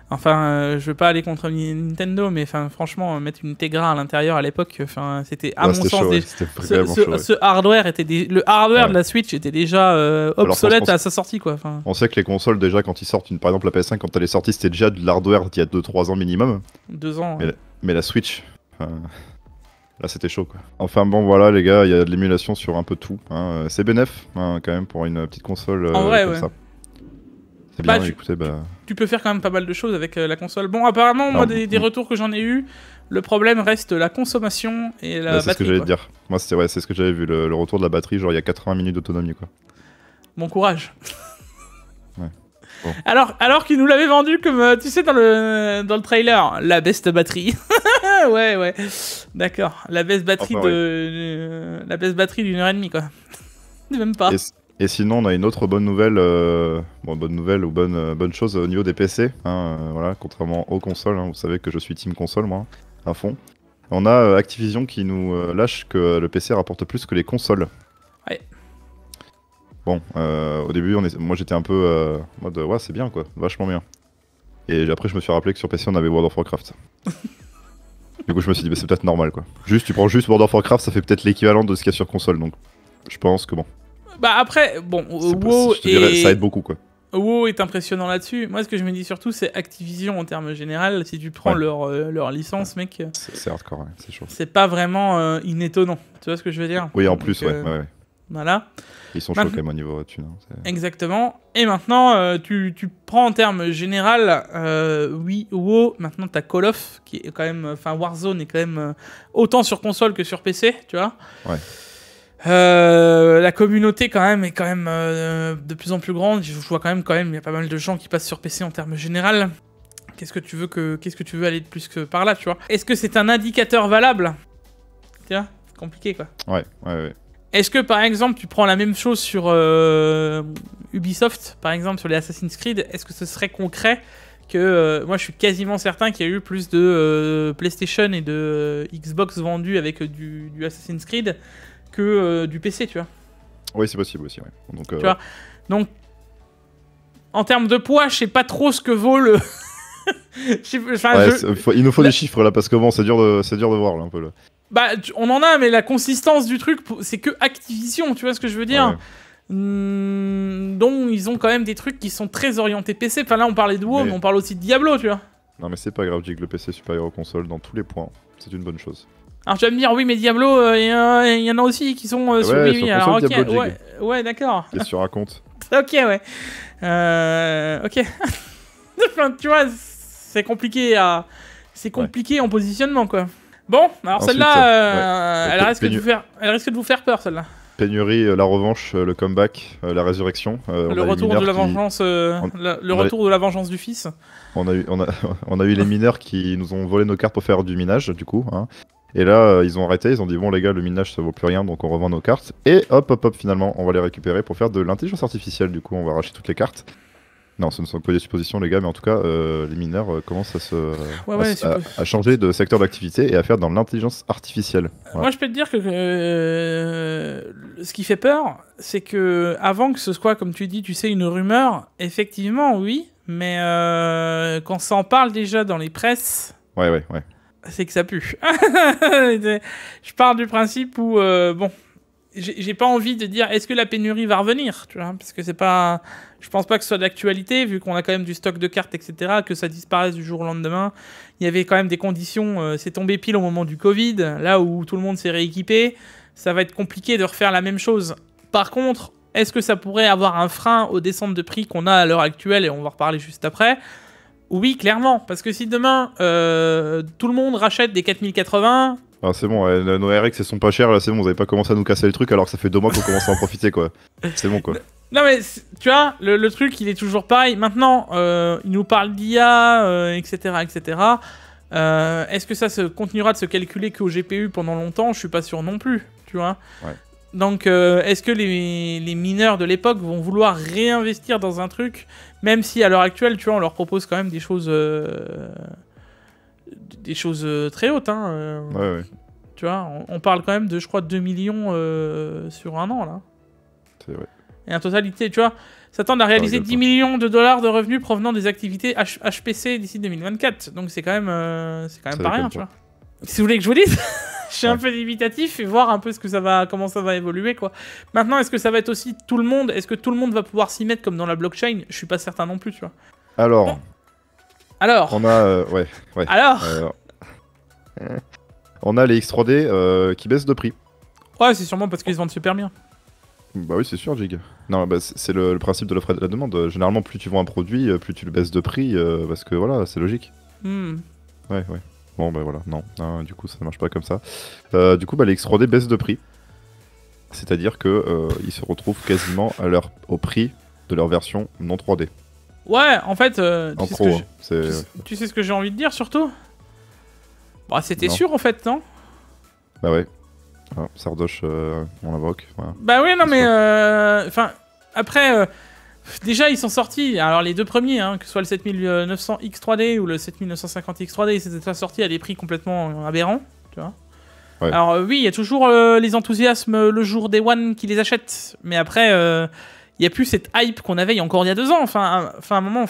je veux pas aller contre Nintendo, mais enfin, franchement, mettre une Tegra à l'intérieur à l'époque, enfin, c'était à Ouais, mon c'était sens chaud, ouais. C'était vraiment chaud, ouais. ce hardware était le hardware Ouais. de la Switch était déjà obsolète pense- à sa sortie, quoi. Enfin, On sait que les consoles, déjà, quand ils sortent, par exemple la PS5, quand elle est sortie, c'était déjà de l'hardware d'il y a 2-3 ans minimum. 2 ans. Mais, mais la Switch, là c'était chaud quoi. Enfin bon, voilà les gars, il y a de l'émulation sur un peu tout. Hein. C'est bénef hein, quand même pour une petite console En vrai, comme ouais. ça. C'est Bah, bien, écoutez, bah. Tu peux faire quand même pas mal de choses avec la console. Bon, apparemment, moi, Non, des retours que j'en ai eu, le problème reste la consommation et la Bah, c'est ce que batterie. j'allais Quoi. te dire. Moi, c'est ce que j'avais vu, le retour de la batterie, genre il y a 80 minutes d'autonomie quoi. Bon courage. Ouais. Bon. Alors qu'ils nous l'avaient vendu comme, tu sais, dans le trailer, la best batterie. ouais. D'accord. La best batterie Enfin, la best batterie d'une heure et demie, quoi. Même pas. Et sinon, on a une autre bonne nouvelle, bonne nouvelle ou bonne chose au niveau des PC. Hein, voilà, contrairement aux consoles, hein, vous savez que je suis team console, moi, à fond. On a Activision qui nous lâche que le PC rapporte plus que les consoles. Ouais. Bon, au début, moi j'étais un peu en mode ouais, c'est bien quoi, vachement bien. Et après, je me suis rappelé que sur PC, on avait World of Warcraft. Du coup, je me suis dit, bah, c'est peut-être normal quoi. Tu prends juste World of Warcraft, ça fait peut-être l'équivalent de ce qu'il y a sur console, donc je pense que bon. Bah après, bon, Je te dirais, ça aide beaucoup quoi. WoW est impressionnant là-dessus. Moi, ce que je me dis surtout, c'est Activision en termes général. Si tu prends leur licence, mec, C'est hardcore, ouais, c'est chaud. c'est pas vraiment inétonnant. Tu vois ce que je veux dire? Oui, en Donc, plus, ouais. Voilà. Ils sont chauds quand même au niveau thune. Hein, Exactement. Et maintenant, tu prends en termes général, oui, WoW, maintenant t'as Call of, qui est quand même, enfin Warzone est quand même autant sur console que sur PC, tu vois. Ouais. La communauté quand même est quand même de plus en plus grande. Je vois quand même, il y a pas mal de gens qui passent sur PC en termes général. Qu'est-ce que tu veux aller de plus que par là, tu vois? Est-ce que c'est un indicateur valable? Tu vois, c'est compliqué quoi. Ouais. Est-ce que par exemple tu prends la même chose sur Ubisoft, par exemple sur les Assassin's Creed, est-ce que ce serait concret que moi je suis quasiment certain qu'il y a eu plus de PlayStation et de Xbox vendus avec du Assassin's Creed que du PC, tu vois? Oui, c'est possible aussi, ouais. Donc, tu vois? Donc en termes de poids, je sais pas trop ce que vaut le... il nous faut des chiffres là parce que bon, c'est dur de voir là un peu là. Bah, on en a, mais la consistance du truc, c'est que Activision, tu vois ce que je veux dire? Ouais. Donc, ils ont quand même des trucs qui sont très orientés PC. Enfin, là, on parlait de WoW, mais on parle aussi de Diablo, tu vois. Non, mais c'est pas grave, Jig, le PC est supérieur aux consoles dans tous les points. C'est une bonne chose. Alors, tu vas me dire, oui, mais Diablo, il y en a aussi qui sont sur Ouais, Wii. sur Alors, console, ok, Diablo, ouais, d'accord. Qu'est-ce que tu racontes? Ok, ouais. Ok. Enfin, tu vois, c'est compliqué en positionnement, quoi. Bon, alors Ensuite, celle-là, elle risque de vous faire peur, celle-là. Pénurie, la revanche, le comeback, la résurrection. Le retour de la vengeance, de la vengeance du fils. On a eu les mineurs qui nous ont volé nos cartes pour faire du minage, du coup. Hein. Et là, ils ont arrêté, ils ont dit bon les gars, le minage ça vaut plus rien, donc on revend nos cartes. Et hop, finalement, on va les récupérer pour faire de l'intelligence artificielle. Du coup, on va arracher toutes les cartes. Non, ce ne sont que des suppositions, les gars, mais en tout cas, les mineurs commencent à changer de secteur d'activité et à faire dans l'intelligence artificielle. Voilà. Moi, je peux te dire que ce qui fait peur, c'est que avant que ce soit, comme tu dis, tu sais, une rumeur, effectivement, oui, mais quand ça en parle déjà dans les presses, ouais. c'est que ça pue. Je pars du principe où, bon, j'ai pas envie de dire est-ce que la pénurie va revenir, tu vois, parce que c'est pas, je pense pas que ce soit d'actualité vu qu'on a quand même du stock de cartes, etc., que ça disparaisse du jour au lendemain. Il y avait quand même des conditions, c'est tombé pile au moment du Covid, là où tout le monde s'est rééquipé, ça va être compliqué de refaire la même chose. Par contre, est-ce que ça pourrait avoir un frein aux descentes de prix qu'on a à l'heure actuelle, et on va en reparler juste après? Oui, clairement, parce que si demain tout le monde rachète des 4080... Ah, c'est bon, nos RX elles sont pas chères, là c'est bon, vous avez pas commencé à nous casser le truc alors que ça fait 2 mois qu'on commence à en profiter quoi. C'est bon quoi. Non mais tu vois, le truc il est toujours pareil. Maintenant, il nous parle d'IA, etc. Est-ce que ça se continuera de se calculer qu'au GPU pendant longtemps? Je suis pas sûr non plus, tu vois. Ouais. Donc est-ce que les mineurs de l'époque vont vouloir réinvestir dans un truc, même si à l'heure actuelle, tu vois, on leur propose quand même des choses des choses très hautes. Hein, Ouais. Tu vois, on parle quand même de, je crois, 2 millions sur un an, là. C'est vrai. Et en totalité, tu vois, s'attendent à réaliser 10 millions de dollars de revenus provenant des activités HPC d'ici 2024. Donc c'est quand même pas rien, tu vois. Si vous voulez que je vous dise, je suis un peu limitatif et voir un peu comment ça va évoluer, quoi. Maintenant, est-ce que ça va être aussi tout le monde? Est-ce que tout le monde va pouvoir s'y mettre comme dans la blockchain? Je suis pas certain non plus, tu vois. Alors. On a, ouais. Alors. On a les X3D qui baissent de prix. Ouais, c'est sûrement parce qu'ils se vendent super bien. Bah oui, c'est sûr, Jig. Non, bah, c'est le principe de l'offre et de la demande. Généralement, plus tu vends un produit, plus tu le baisses de prix, parce que voilà, c'est logique. Ouais. Bon, bah voilà, non, du coup, ça marche pas comme ça. Du coup, bah, les X3D baissent de prix. C'est-à-dire que ils se retrouvent quasiment au prix de leur version non 3D. Ouais, en fait, tu sais ce que j'ai envie de dire, surtout? Bah, c'était sûr, en fait, non? Bah ouais. Ah, Sardoche, on l'invoque. Voilà. Bah oui, non, mais... Enfin, après... déjà, ils sont sortis. Alors, les deux premiers, hein, que ce soit le 7900 X3D ou le 7950 X3D, ils étaient sortis à des prix complètement aberrants, tu vois. Ouais. Alors, oui, il y a toujours les enthousiasmes le jour des One qui les achètent. Mais après, il n'y a plus cette hype qu'on avait encore il y a 2 ans. Enfin, à un moment,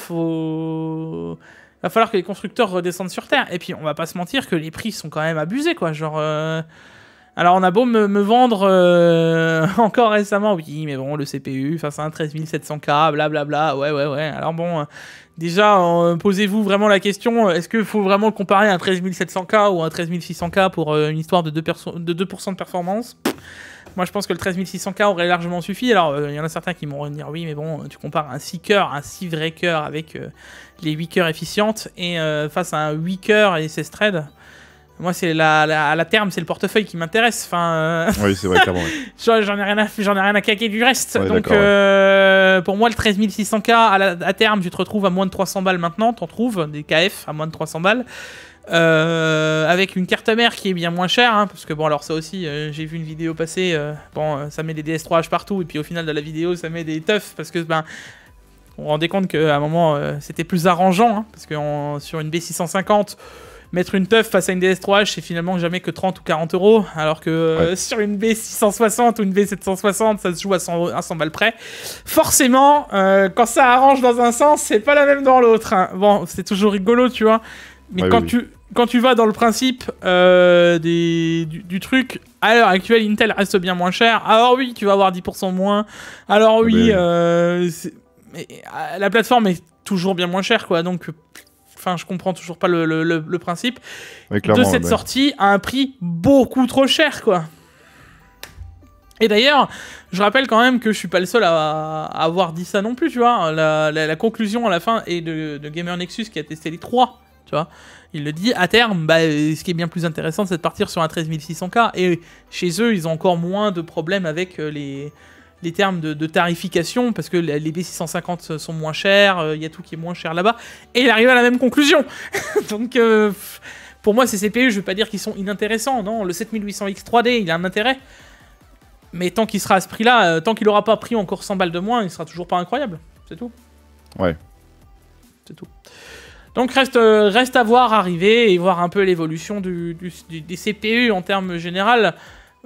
va falloir que les constructeurs redescendent sur Terre. Et puis, on va pas se mentir que les prix sont quand même abusés, quoi. Genre... Alors, on a beau me vendre encore récemment, oui, mais bon, le CPU face à un 13700K, blablabla, ouais. Alors bon, déjà, posez-vous vraiment la question, est-ce qu'il faut vraiment comparer un 13700K ou un 13600K pour une histoire de 2% de performance? Moi, je pense que le 13600K aurait largement suffi. Alors, il y en a certains qui m'ont dire, oui, mais bon, tu compares un 6 cœurs, un 6 vrais cœurs avec les 8 cœurs efficientes, et face à un 8 cœurs et 16 threads. Moi, c'est à la terme, c'est le portefeuille qui m'intéresse. Enfin, oui, c'est vrai, clairement. J'en ai rien à caquer du reste. Ouais, donc, pour moi, le 13600K, à terme, tu te retrouves à moins de 300 balles maintenant. T'en trouves des KF à moins de 300 balles. Avec une carte mère qui est bien moins chère. Hein, parce que, bon, alors ça aussi, j'ai vu une vidéo passer. Ça met des DS3H partout. Et puis, au final de la vidéo, ça met des teufs. Parce que, on se rendait compte qu'à un moment, c'était plus arrangeant. Hein, parce que sur une B650... Mettre une teuf face à une DS3H, c'est finalement jamais que 30 ou 40 euros, alors que sur une B660 ou une B760, ça se joue à 100 balles près. Forcément, quand ça arrange dans un sens, c'est pas la même dans l'autre. Hein. Bon, c'est toujours rigolo, tu vois. Mais quand tu vas dans le principe du truc, à l'heure actuelle, Intel reste bien moins cher. Alors oui, tu vas avoir 10% moins. Alors oui, la plateforme est toujours bien moins chère, quoi. Donc... Enfin, je comprends toujours pas le principe de cette sortie à un prix beaucoup trop cher, quoi. Et d'ailleurs, je rappelle quand même que je suis pas le seul à avoir dit ça non plus, tu vois. La conclusion à la fin est de Gamer Nexus qui a testé les 3, tu vois. Il le dit, à terme, ce qui est bien plus intéressant, c'est de partir sur un 13600K. Et chez eux, ils ont encore moins de problèmes avec les termes de tarification, parce que les B650 sont moins chers, il y a tout qui est moins cher là-bas, et il arrive à la même conclusion. Donc, pour moi, ces CPU, je veux pas dire qu'ils sont inintéressants, non, le 7800X3D, il a un intérêt, mais tant qu'il sera à ce prix-là, tant qu'il aura pas pris encore 100 balles de moins, il sera toujours pas incroyable, c'est tout. Ouais. C'est tout. Donc, reste à voir arriver, et voir un peu l'évolution des CPU en termes généraux,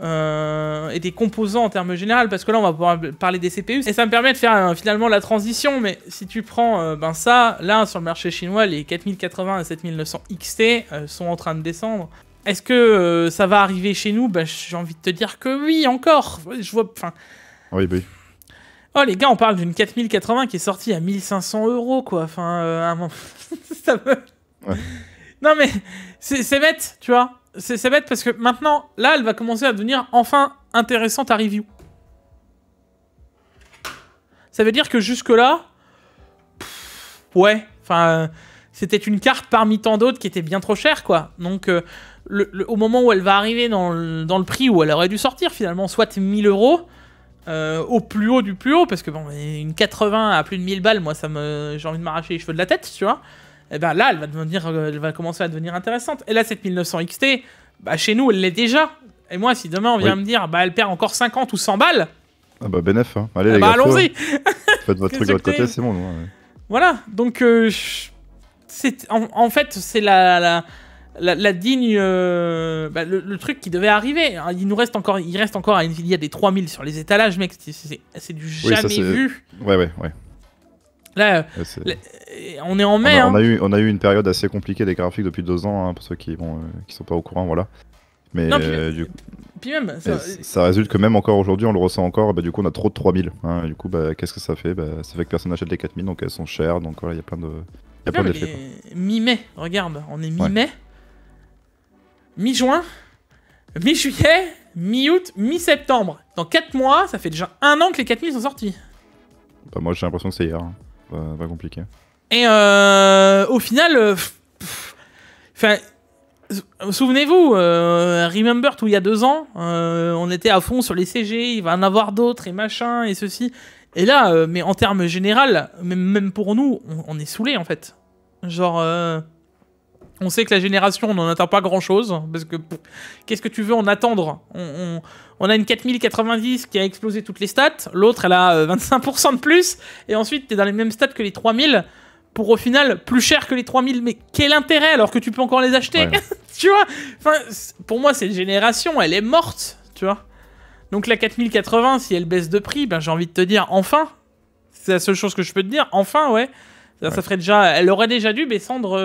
et des composants en termes généraux, parce que là on va pouvoir parler des CPU et ça me permet de faire finalement la transition. Mais si tu prends ça, là sur le marché chinois, les 4080 et 7900 XT sont en train de descendre. Est-ce que ça va arriver chez nous? J'ai envie de te dire que oui, encore. Je vois, enfin. Oui. Oh les gars, on parle d'une 4080 qui est sortie à 1500 €, quoi. Enfin, ça me... Ouais. Non mais c'est bête, tu vois. C'est bête parce que maintenant, là, elle va commencer à devenir enfin intéressante à review. Ça veut dire que jusque-là, c'était une carte parmi tant d'autres qui était bien trop chère, quoi. Donc, au moment où elle va arriver dans le prix où elle aurait dû sortir, finalement, soit 1000 €, au plus haut du plus haut, parce que bon, une 80 à plus de 1000 balles, moi, j'ai envie de m'arracher les cheveux de la tête, tu vois. Et ben là, elle va commencer à devenir intéressante. Et là, cette 7900 XT, chez nous, elle l'est déjà. Et moi, si demain on vient me dire, elle perd encore 50 ou 100 balles. Ah bénef, hein. Allez les gars, allons-y. Faites votre truc de votre côté, c'est bon. Ouais. Voilà, donc en fait, c'est la digne, le truc qui devait arriver. Il reste encore à Nvidia des 3000 sur les étalages, mec. C'est du jamais vu. Ouais. Là, on est en mai. On a eu une période assez compliquée des graphiques depuis 2 ans, hein, pour ceux qui sont pas au courant, voilà. Mais non, puis même, ça résulte que même encore aujourd'hui, on le ressent encore, du coup on a trop de 3000. Hein, du coup, qu'est-ce que ça fait? Ça fait que personne n'achète les 4000, donc elles sont chères, donc voilà, il y a plein d'effets. Mi-mai, regarde, on est mi-mai, mi-juin, mi-juillet, mi-août, mi-septembre. Dans 4 mois, ça fait déjà 1 an que les 4000 sont sortis. Moi j'ai l'impression que c'est hier, hein. Pas compliqué. Et au final, souvenez-vous, Remember tout il y a 2 ans, on était à fond sur les CG, il va en avoir d'autres et machin et ceci. Et là, mais en termes général, même pour nous, on est saoulés en fait. Genre, on sait que la génération, on n'en attend pas grand chose. Parce que, qu'est-ce que tu veux en attendre? On a une 4090 qui a explosé toutes les stats, l'autre elle a 25% de plus, et ensuite t'es dans les mêmes stats que les 3000. Pour au final plus cher que les 3000, mais quel intérêt alors que tu peux encore les acheter? Ouais. Tu vois, enfin, pour moi cette génération elle est morte, tu vois. Donc la 4080 si elle baisse de prix, j'ai envie de te dire enfin, c'est la seule chose que je peux te dire, enfin ouais. Ça ferait déjà, elle aurait déjà dû descendre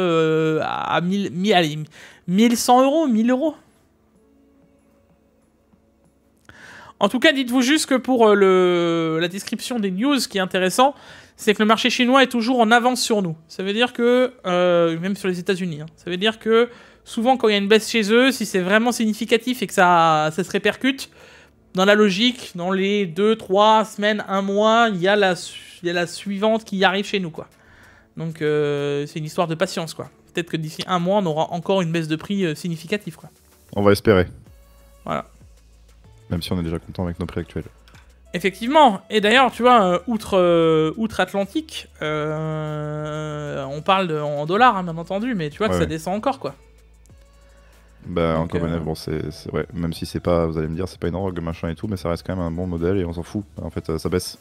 à 1100 euros, 1000 euros. En tout cas, dites-vous juste que pour la description des news, ce qui est intéressant, c'est que le marché chinois est toujours en avance sur nous. Ça veut dire que, même sur les États-Unis, hein, ça veut dire que souvent quand il y a une baisse chez eux, si c'est vraiment significatif et que ça se répercute, dans la logique, dans les 2, 3 semaines, 1 mois, il y a la suivante qui arrive chez nous, quoi. Donc c'est une histoire de patience, quoi. Peut-être que d'ici 1 mois, on aura encore une baisse de prix significative, quoi. On va espérer. Voilà. Même si on est déjà content avec nos prix actuels. Effectivement. Et d'ailleurs, tu vois, outre-Atlantique, on parle en dollars, hein, bien entendu, mais tu vois que ça descend encore, quoi. Encore bon, c'est vrai. Même si c'est pas, vous allez me dire, c'est pas une orgue, machin et tout, mais ça reste quand même un bon modèle et on s'en fout. En fait, ça baisse.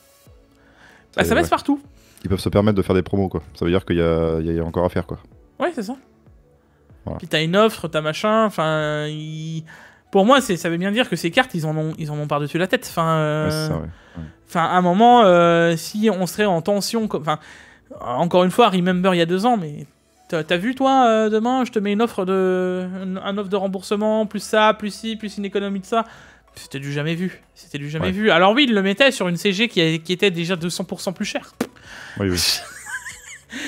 Ça baisse partout. Ils peuvent se permettre de faire des promos, quoi. Ça veut dire qu'il y a encore à faire, quoi. Ouais, c'est ça. Voilà. Puis t'as une offre, t'as machin, enfin... Pour moi, ça veut bien dire que ces cartes, ils en ont par-dessus la tête. Enfin, c'est ça, ouais. Enfin, à un moment, si on serait en tension... Enfin, encore une fois, Remember il y a 2 ans, mais... T'as vu, toi, demain, je te mets une offre de remboursement, plus ça, plus ci, plus une économie de ça. C'était du jamais vu. C'était du jamais vu. Alors oui, il le mettait sur une CG qui était déjà 200% plus chère. Oui.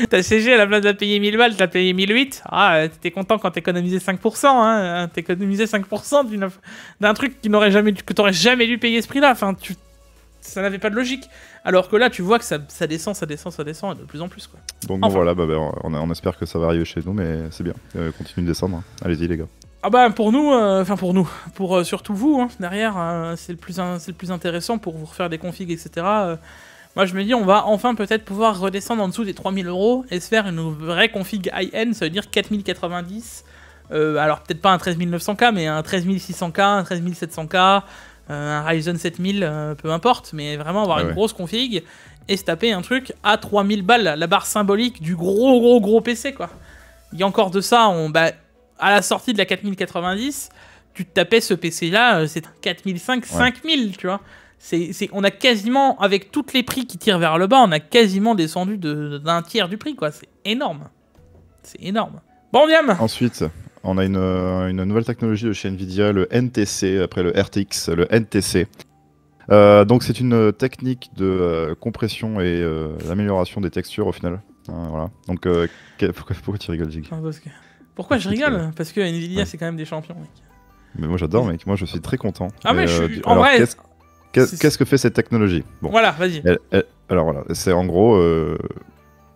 Ta CG, à la place de la payer 1000 balles, t'as payé 1008. Ah, t'es content quand t'économisais 5%, hein. T'économisais 5% d'un truc que t'aurais jamais dû payer ce prix-là. Enfin, ça n'avait pas de logique. Alors que là, tu vois que ça descend, et de plus en plus, quoi. Donc bon, voilà, on espère que ça va arriver chez nous, mais c'est bien. Continue de descendre. Hein. Allez-y, les gars. Ah bah pour nous, pour surtout vous, hein, derrière, c'est le plus intéressant pour vous refaire des configs, etc. Moi je me dis, on va enfin peut-être pouvoir redescendre en dessous des 3000 € et se faire une vraie config high-end, ça veut dire 4090. Alors peut-être pas un 13900K, mais un 13600K, un 13700K, un Ryzen 7000, peu importe, mais vraiment avoir une grosse config et se taper un truc à 3000 balles, la barre symbolique du gros PC, quoi. Il y a encore de ça, à la sortie de la 4090, tu te tapais ce PC-là, c'est un 4005, 5000, tu vois. On a quasiment, avec tous les prix qui tirent vers le bas, on a quasiment descendu d'un tiers du prix, quoi. C'est énorme. C'est énorme. Bon, Diam. Ensuite, on a une nouvelle technologie de chez Nvidia, le NTC, après le RTX, le NTC. Donc c'est une technique de compression et d'amélioration des textures au final. Voilà. Donc pourquoi tu rigoles, Jig? Pourquoi je rigole? Parce que Nvidia c'est quand même des champions, mec. Mais moi j'adore, mec. Moi je suis très content. Ah mais en vrai... Qu'est-ce que fait cette technologie? Bon. Voilà, vas-y. Alors voilà, c'est en gros...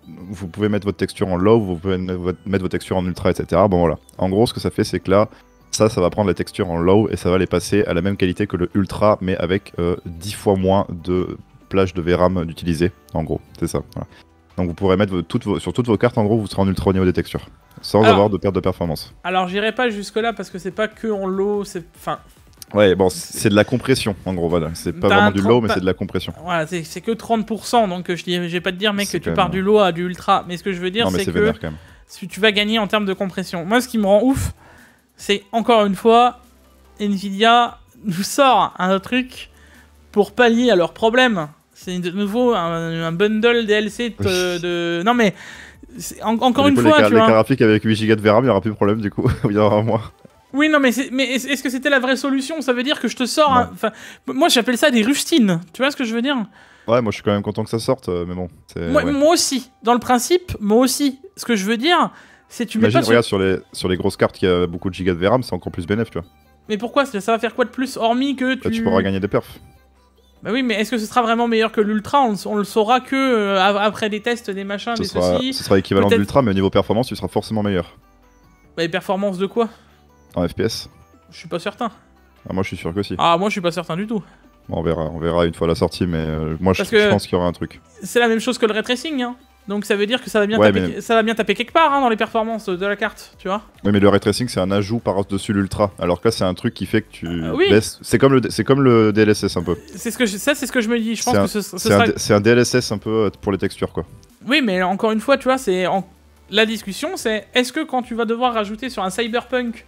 vous pouvez mettre votre texture en low, vous pouvez mettre vos textures en ultra, etc. Bon voilà. En gros, ce que ça fait, c'est que là, ça va prendre les textures en low et ça va les passer à la même qualité que le ultra, mais avec 10 fois moins de plage de VRAM d'utiliser. En gros, c'est ça. Voilà. Donc vous pourrez mettre sur toutes vos cartes, en gros, vous serez en ultra au niveau des textures, sans avoir de perte de performance. Alors j'irai pas jusque-là parce que c'est pas que en low, enfin... Ouais, bon, c'est de la compression, en gros, voilà. C'est pas vraiment du low, mais c'est de la compression. Voilà, c'est que 30%, donc je vais pas te dire, mec, que tu pars du low à du ultra. Mais ce que je veux dire, c'est que tu vas gagner en termes de compression. Moi, ce qui me rend ouf, c'est encore une fois, Nvidia nous sort un truc pour pallier à leurs problèmes. C'est de nouveau un bundle DLC de... Non mais, encore une fois, tu les vois... cartes graphiques avec 8 Go de VRAM, il n'y aura plus de problème du coup, il y en aura moins. Oui, non, mais est-ce que c'était la vraie solution? Ça veut dire que je te sors... Enfin, moi, j'appelle ça des rustines. Tu vois ce que je veux dire? Ouais, moi je suis quand même content que ça sorte, mais bon. Moi aussi. Dans le principe, moi aussi. Ce que je veux dire, c'est tu mets pas regarde, sur les grosses cartes qui a beaucoup de gigas de VRAM, c'est encore plus bénéf, tu vois. Mais pourquoi? Ça va faire quoi de plus, hormis que tu... Tu pourras gagner des perfs. Bah oui, mais est-ce que ce sera vraiment meilleur que l'Ultra? On le saura que après des tests, des machins, des ceci... Ce sera équivalent de l'Ultra, mais au niveau performance, tu seras forcément meilleur. Bah les performances de quoi? En FPS. Je suis pas certain. Ah, moi je suis sûr que si. Ah, moi je suis pas certain du tout. Bon, on verra une fois la sortie, mais moi je pense qu'il y aura un truc. C'est la même chose que le ray tracing, hein. Donc ça veut dire que ça va bien taper quelque part hein, dans les performances de la carte, tu vois. Oui, mais le ray tracing c'est un ajout par-dessus l'Ultra, alors que là c'est un truc qui fait que tu oui. baisses. C'est comme le DLSS un peu. C'est ce que je me dis. Je pense que c'est un DLSS un peu pour les textures, quoi. Oui, mais encore une fois, tu vois, la discussion, c'est est-ce que quand tu vas devoir rajouter sur un Cyberpunk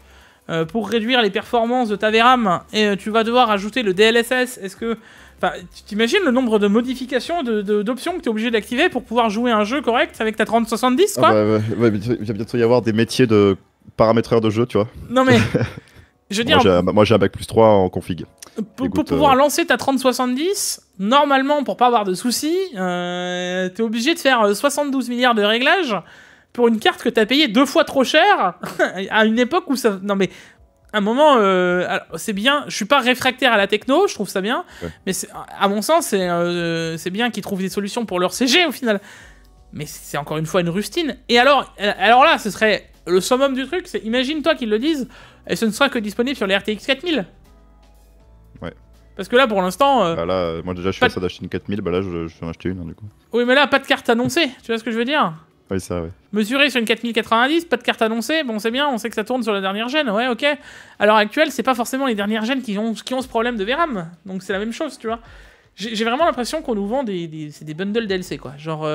pour réduire les performances de ta VRAM et tu vas devoir ajouter le DLSS, est-ce que... Enfin, tu t'imagines le nombre de modifications, d'options que tu es obligé d'activer pour pouvoir jouer un jeu correct avec ta 3070, quoi? Ouais, il va bientôt y avoir des métiers de paramétreur de jeu, tu vois. Non mais... Je veux dire... Moi j'ai un bac plus 3 en config. Pour pouvoir lancer ta 3070, normalement, pour pas avoir de soucis, t'es obligé de faire 72 milliards de réglages pour une carte que t'as payé 2 fois trop cher à une époque où ça... Non mais... À un moment, c'est bien, je suis pas réfractaire à la techno, je trouve ça bien, mais à mon sens, c'est bien qu'ils trouvent des solutions pour leur CG au final. Mais c'est encore une fois une rustine. Et alors là, ce serait le summum du truc, c'est imagine-toi qu'ils le disent, et ce ne sera que disponible sur les RTX 4000. Ouais. Parce que là, pour l'instant... Bah là, moi déjà, je suis à ça d'acheter une 4000, bah là, je vais en acheter une, hein, du coup. Oui, mais là, pas de carte annoncée, tu vois ce que je veux dire? Oui, ça, ouais. Mesuré sur une 4090, pas de carte annoncée, bon c'est bien, on sait que ça tourne sur la dernière gêne, ouais ok. À l'heure actuelle, c'est pas forcément les dernières gênes qui ont ce problème de VRAM, donc c'est la même chose, tu vois. J'ai vraiment l'impression qu'on nous vend des bundles DLC, quoi. Genre,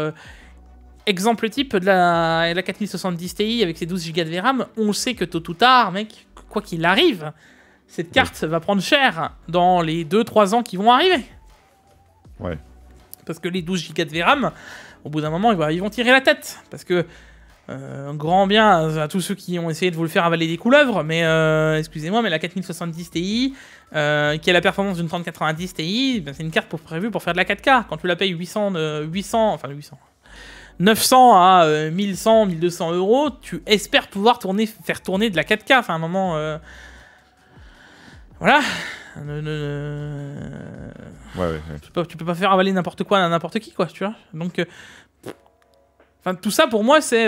exemple type de la 4070 Ti avec ses 12 Go de VRAM, on sait que tôt ou tard, mec, quoi qu'il arrive, cette carte va prendre cher dans les 2-3 ans qui vont arriver. Ouais. Parce que les 12 Go de VRAM... Au bout d'un moment, ils vont tirer la tête. Parce que, grand bien à tous ceux qui ont essayé de vous le faire avaler des couleuvres, mais excusez-moi, mais la 4070 Ti, qui a la performance d'une 3090 Ti, ben, c'est une carte prévue pour faire de la 4K. Quand tu la payes 900 à 1100, 1200 euros, tu espères pouvoir faire tourner de la 4K. Enfin, à un moment... Voilà. Ouais. Tu peux pas faire avaler n'importe quoi à n'importe qui, quoi, tu vois. Donc, tout ça pour moi, c'est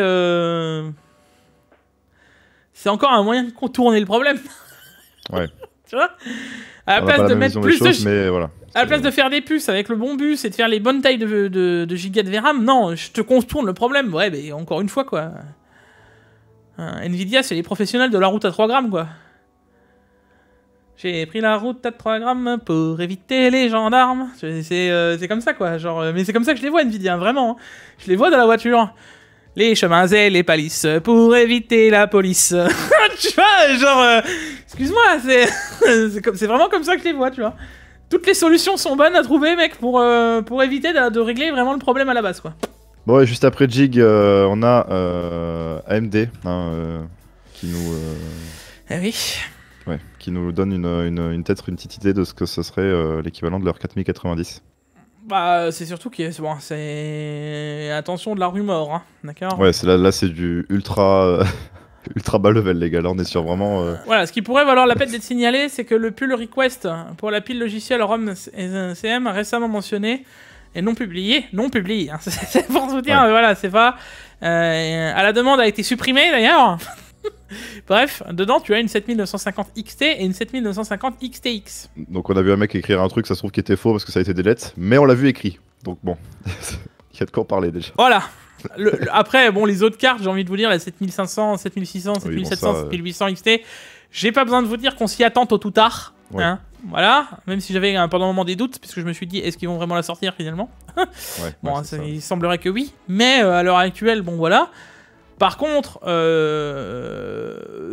encore un moyen de contourner le problème. Ouais. Tu vois. À la place de mettre plus mais voilà. À la place de faire des puces avec le bon bus et de faire les bonnes tailles de gigas de VRAM, non, je te contourne le problème. Ouais, mais encore une fois, quoi. Nvidia, c'est les professionnels de la route à 3 grammes, quoi. J'ai pris la route à 3 grammes pour éviter les gendarmes. C'est comme ça, quoi. Genre, mais c'est comme ça que je les vois, Nvidia, vraiment. Hein. Je les vois dans la voiture. Les chemins et les palisses pour éviter la police. Tu vois, genre... excuse-moi, c'est vraiment comme ça que je les vois, tu vois. Toutes les solutions sont bonnes à trouver, mec, pour éviter de régler vraiment le problème à la base, quoi. Bon, et juste après Jig, on a AMD, qui nous... Eh oui... Ouais, qui nous donne peut-être une petite idée de ce que ce serait l'équivalent de leur 4090. Bah, c'est surtout que c'est attention de la rumeur, hein, d'accord. Ouais, là c'est du ultra bas level, les gars. Là, on est sur vraiment. Voilà, ce qui pourrait valoir la peine d'être signalé, c'est que le pull request pour la pile logicielle ROM CM récemment mentionné et non publié, hein. C'est pour vous dire, voilà, c'est pas à la demande a été supprimé d'ailleurs. Bref, dedans tu as une 7950 XT et une 7950 XTX. Donc on a vu un mec écrire un truc, ça se trouve qui était faux parce que ça a été delete, mais on l'a vu écrit. Donc bon, il y a de quoi en parler déjà. Voilà. Après, bon, les autres cartes, j'ai envie de vous dire, la 7500, 7600, 7700, 7800 XT, j'ai pas besoin de vous dire qu'on s'y attend tôt ou tard. Ouais. Hein, voilà, même si j'avais pendant un moment des doutes, puisque je me suis dit, est-ce qu'ils vont vraiment la sortir finalement? Bon, il semblerait que oui, mais à l'heure actuelle, bon voilà. Par contre,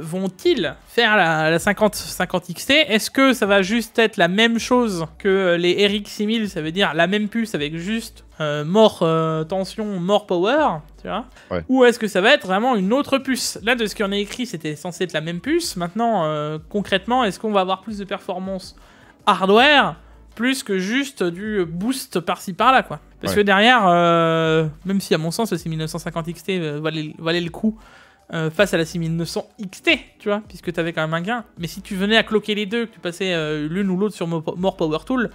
vont-ils faire la 50 XT? Est-ce que ça va juste être la même chose que les RX 6000, ça veut dire la même puce avec juste more tension, more power, tu vois? Ouais. Ou est-ce que ça va être vraiment une autre puce? Là, de ce qu'on a écrit, c'était censé être la même puce. Maintenant, concrètement, est-ce qu'on va avoir plus de performance hardware plus que juste du boost par-ci par-là, quoi? Parce que derrière, même si à mon sens, le 6950 XT valait le coup face à la 6900 XT, tu vois, puisque tu avais quand même un gain. Mais si tu venais à cloquer les deux, que tu passais l'une ou l'autre sur More Power Tool,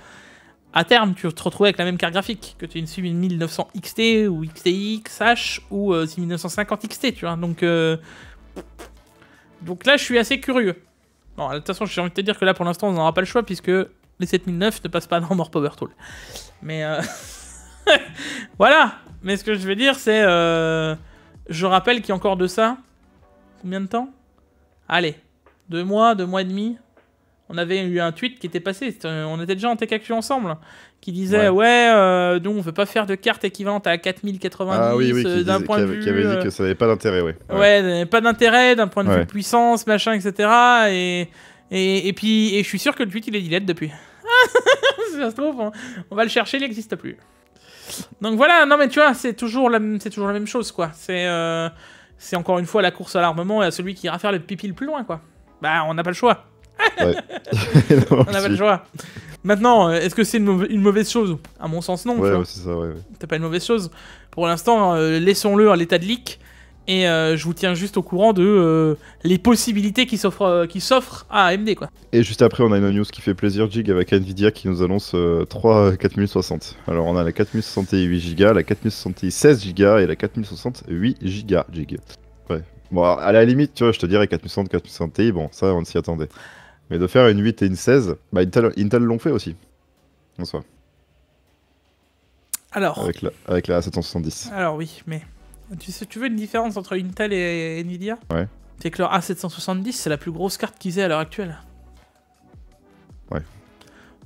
à terme, tu te retrouvais avec la même carte graphique, que tu aies une 6900 XT ou XTX, H ou 6950 XT, tu vois. Donc là, je suis assez curieux. Bon, de toute façon, j'ai envie de te dire que là, pour l'instant, on n'aura pas le choix, puisque les 7009 ne passent pas dans More Power Tool. Mais voilà. Mais ce que je veux dire, c'est... je rappelle qu'il y a encore de ça. Combien de temps? Allez. 2 mois, 2 mois et demi. On avait eu un tweet qui était passé. On était déjà en Tech Actu ensemble. Qui disait, nous, on veut pas faire de carte équivalente à 4090 d'un point de vue... Qui avait dit que ça n'avait pas d'intérêt, Ouais, pas d'intérêt d'un point de vue puissance, machin, etc. Et puis, je suis sûr que le tweet, il est delete depuis. Si ça se trouve, on va le chercher, il n'existe plus. Donc voilà, non mais tu vois, c'est toujours la même chose, quoi. C'est encore une fois la course à l'armement et à celui qui ira faire le pipi le plus loin, quoi. Bah, on n'a pas le choix. Ouais. On n'a pas le choix. Maintenant, est-ce que c'est une mauvaise chose? À mon sens, non. Ouais, c'est ça, ouais. C'est pas une mauvaise chose. Pour l'instant, laissons-le à l'état de leak. Et je vous tiens juste au courant de les possibilités qui s'offrent à AMD, quoi. Et juste après, on a une news qui fait plaisir, Jig, avec Nvidia qui nous annonce 3 4060. Alors, on a la 4060 Ti 8 Go, la 4060 Ti 16 Go et la 4060 8 Go, Jig. Ouais. Bon, à la limite, tu vois, je te dirais 4060, 4060 Ti, bon, ça, on s'y attendait. Mais de faire une 8 et une 16, bah, Intel l'ont fait aussi. En soi. Alors. Avec la 770. Alors, oui, mais. Tu veux une différence entre Intel et Nvidia? Ouais. C'est que leur A770, c'est la plus grosse carte qu'ils aient à l'heure actuelle. Ouais.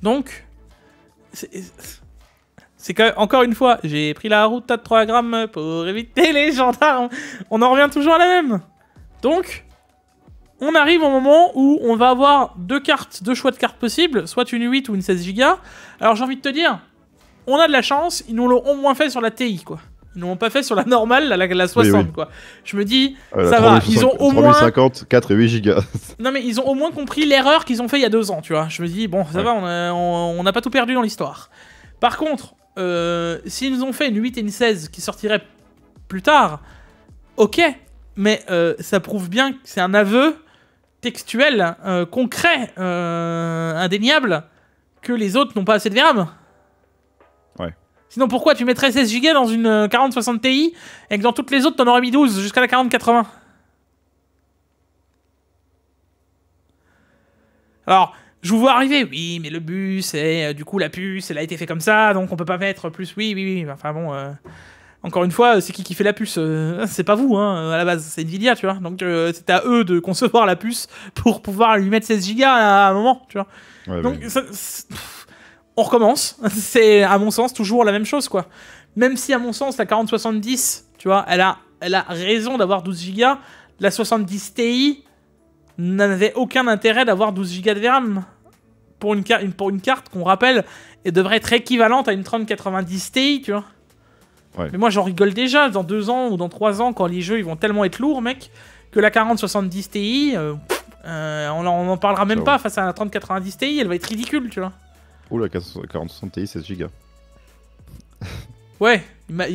Donc, c'est que, encore une fois, j'ai pris la route à 3 grammes pour éviter les gendarmes. On en revient toujours à la même. Donc, on arrive au moment où on va avoir deux choix de cartes possibles, soit une 8 ou une 16 Go. Alors, j'ai envie de te dire, on a de la chance, ils nous l'ont au moins fait sur la TI, quoi. Ils ne l'ont pas fait sur la normale, la 60, quoi. Je me dis, ça va, ils ont au moins... 3050, 4 et 8 Go. Non, mais ils ont au moins compris l'erreur qu'ils ont fait il y a 2 ans, tu vois. Je me dis, bon, ça va, on n'a pas tout perdu dans l'histoire. Par contre, s'ils nous ont fait une 8 et une 16 qui sortiraient plus tard, ok, mais ça prouve bien que c'est un aveu textuel, concret, indéniable, que les autres n'ont pas assez de VRAM. Ouais. Sinon, pourquoi tu mettrais 16 Go dans une 4060 Ti et que dans toutes les autres, t'en aurais mis 12 jusqu'à la 4080? Alors, je vous vois arriver, oui, mais le but, c'est du coup la puce, elle a été faite comme ça, donc on peut pas mettre plus. Oui. Enfin bon, encore une fois, c'est qui fait la puce? C'est pas vous, hein, à la base, c'est Nvidia, tu vois. Donc c'est à eux de concevoir la puce pour pouvoir lui mettre 16 Go à un moment, tu vois. Ouais, donc, on recommence. C'est, à mon sens, toujours la même chose, quoi. Même si, à mon sens, la 4070, tu vois, elle a raison d'avoir 12 Go. La 70 Ti n'avait aucun intérêt d'avoir 12 Go de VRAM. Pour une carte, qu'on rappelle, elle devrait être équivalente à une 3090 Ti, tu vois. Ouais. Mais moi, j'en rigole déjà, dans 2 ans ou dans 3 ans, quand les jeux ils vont tellement être lourds, mec, que la 4070 Ti, on en parlera même pas face à la 3090 Ti, elle va être ridicule, tu vois. Ouh, la 4060 Ti, 16 Go. Ouais,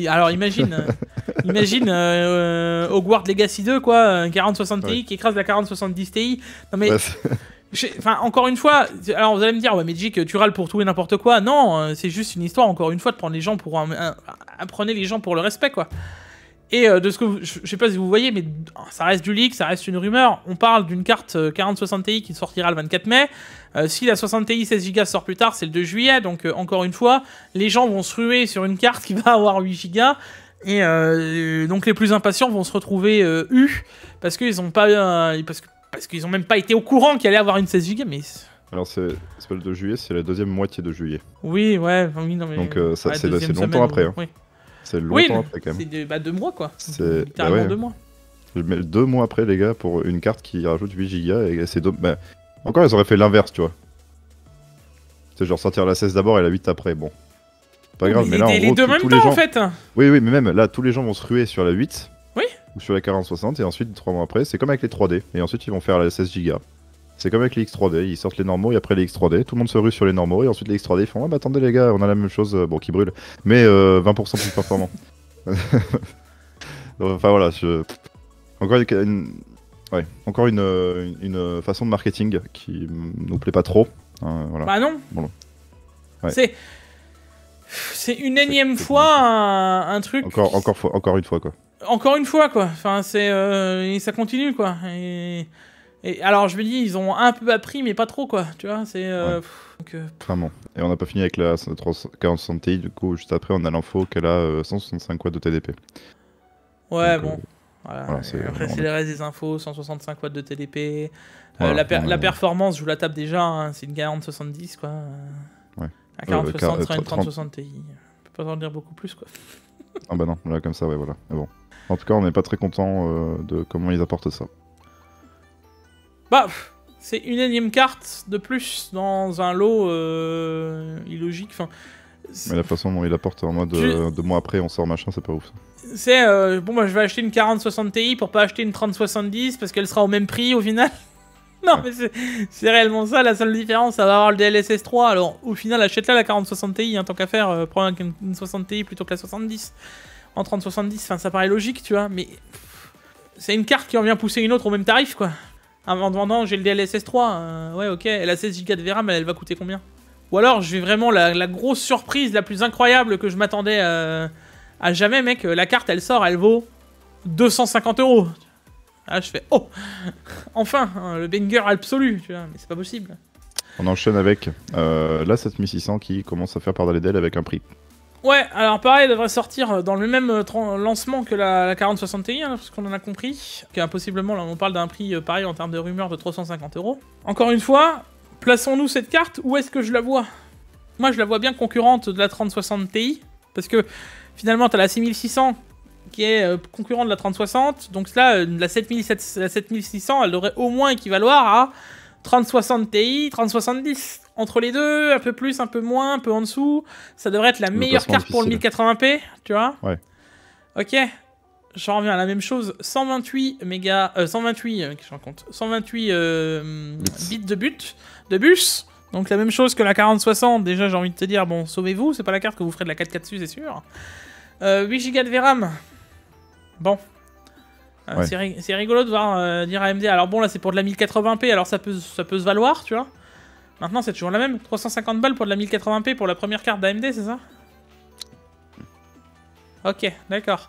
alors imagine Hogwarts Legacy 2, quoi, 4060 Ti qui écrase la 4070 Ti. Non mais, enfin, encore une fois, alors vous allez me dire, ouais, Magic, tu râles pour tout et n'importe quoi. Non, c'est juste une histoire, encore une fois, de prendre les gens pour apprenez les gens pour le respect, quoi. Et de ce que je sais pas si vous voyez, mais ça reste du leak, ça reste une rumeur. On parle d'une carte 4060 Ti qui sortira le 24 mai. Si la 60 Ti 16 Go sort plus tard, c'est le 2 juillet. Donc encore une fois, les gens vont se ruer sur une carte qui va avoir 8 Go. Et donc les plus impatients vont se retrouver parce qu'ils ont pas parce qu'ils ont même pas été au courant qu'il allait avoir une 16 Go. Mais alors c'est pas le 2 juillet, c'est la deuxième moitié de juillet. Oui, ouais, oui, non mais donc c'est longtemps après. Hein. Oui. C'est longtemps après quand même. C'est 2 mois, quoi. C'est littéralement 2 mois. Je mets 2 mois après, les gars, pour une carte qui rajoute 8 Go et c'est bah, encore, ils auraient fait l'inverse, tu vois. C'est genre sortir la 16 d'abord et la 8 après, bon. Pas grave, mais là, en les gros, deux en même tous temps, les gens... en fait. Oui, oui, mais même là, tous les gens vont se ruer sur la 8. Oui. Ou sur la 4060, et ensuite, 3 mois après, c'est comme avec les 3D. Et ensuite, ils vont faire la 16 Go. C'est comme avec les X3D, ils sortent les normaux et après les X3D, tout le monde se rue sur les normaux et ensuite les X3D ils font bah attendez les gars, on a la même chose, bon qui brûle, mais 20% plus performant. Enfin voilà, encore une façon de marketing qui nous plaît pas trop. Voilà. Bah non. Bon. Ouais. C'est une énième fois un truc. Encore une fois quoi. Encore une fois quoi. Enfin et ça continue quoi. Et alors je me dis ils ont un peu appris mais pas trop quoi. Tu vois c'est. Vraiment. Et on n'a pas fini avec la 4060 Ti du coup juste après on a l'info qu'elle a 165 watts de TDP. Ouais donc, bon. Voilà. Après c'est le reste des infos, 165 watts de TDP. Voilà, la performance, je vous la tape déjà, hein, c'est une 4070 quoi. Ouais. La 4060 sera une 3060 Ti. Je peux pas en dire beaucoup plus quoi. Ah bah non, là comme ça, ouais, voilà. Mais bon. En tout cas, on n'est pas très content de comment ils apportent ça. Bah, c'est une énième carte de plus dans un lot illogique. Enfin, mais la façon dont ils apportent en mode 2 mois après, on sort machin, c'est pas ouf ça. C'est bon, moi je vais acheter une 4060 Ti pour pas acheter une 3070 parce qu'elle sera au même prix au final. Non, mais c'est réellement ça la seule différence. Ça va avoir le DLSS 3. Alors au final, achète-la la 4060 Ti, hein, tant qu'à faire, prends une 60 Ti plutôt que la 70. En 3070, enfin ça paraît logique, tu vois, mais c'est une carte qui en vient pousser une autre au même tarif quoi. En demandant, j'ai le DLSS 3, ouais ok, et la 16 Go de VRAM, elle va coûter combien? Ou alors, je vais vraiment la grosse surprise la plus incroyable que je m'attendais à jamais, mec. La carte, elle sort, elle vaut 250 €. Ah, je fais, oh, enfin, hein, le banger absolu, tu vois, mais c'est pas possible. On enchaîne avec la 7600 qui commence à faire parler d'elle avec un prix. Ouais, alors pareil, elle devrait sortir dans le même lancement que la 4060 Ti, hein, parce qu'on en a compris. Possiblement, là, on parle d'un prix pareil en termes de rumeurs de 350 €. Encore une fois, plaçons-nous cette carte, où est-ce que je la vois? Moi, je la vois bien concurrente de la 3060 Ti, parce que finalement, t'as la 6600 qui est concurrente de la 3060, donc là, la 7600, elle devrait au moins équivaloir à 3060 Ti, 3070. Entre les deux, un peu plus, un peu moins, un peu en dessous, ça devrait être la meilleure carte pour le 1080p, tu vois? Ouais. Ok, j'en reviens à la même chose, 128 mégas, 128, je raconte, 128 bits de bus, donc la même chose que la 4060, déjà j'ai envie de te dire, bon, sauvez-vous, c'est pas la carte que vous ferez de la 4K dessus, c'est sûr. 8 Go de VRAM, bon. Ouais. C'est rigolo de voir dire AMD, alors bon là c'est pour de la 1080p, alors ça peut se valoir, tu vois. Maintenant c'est toujours la même, 350 balles pour de la 1080p pour la première carte d'AMD, c'est ça? Ok, d'accord.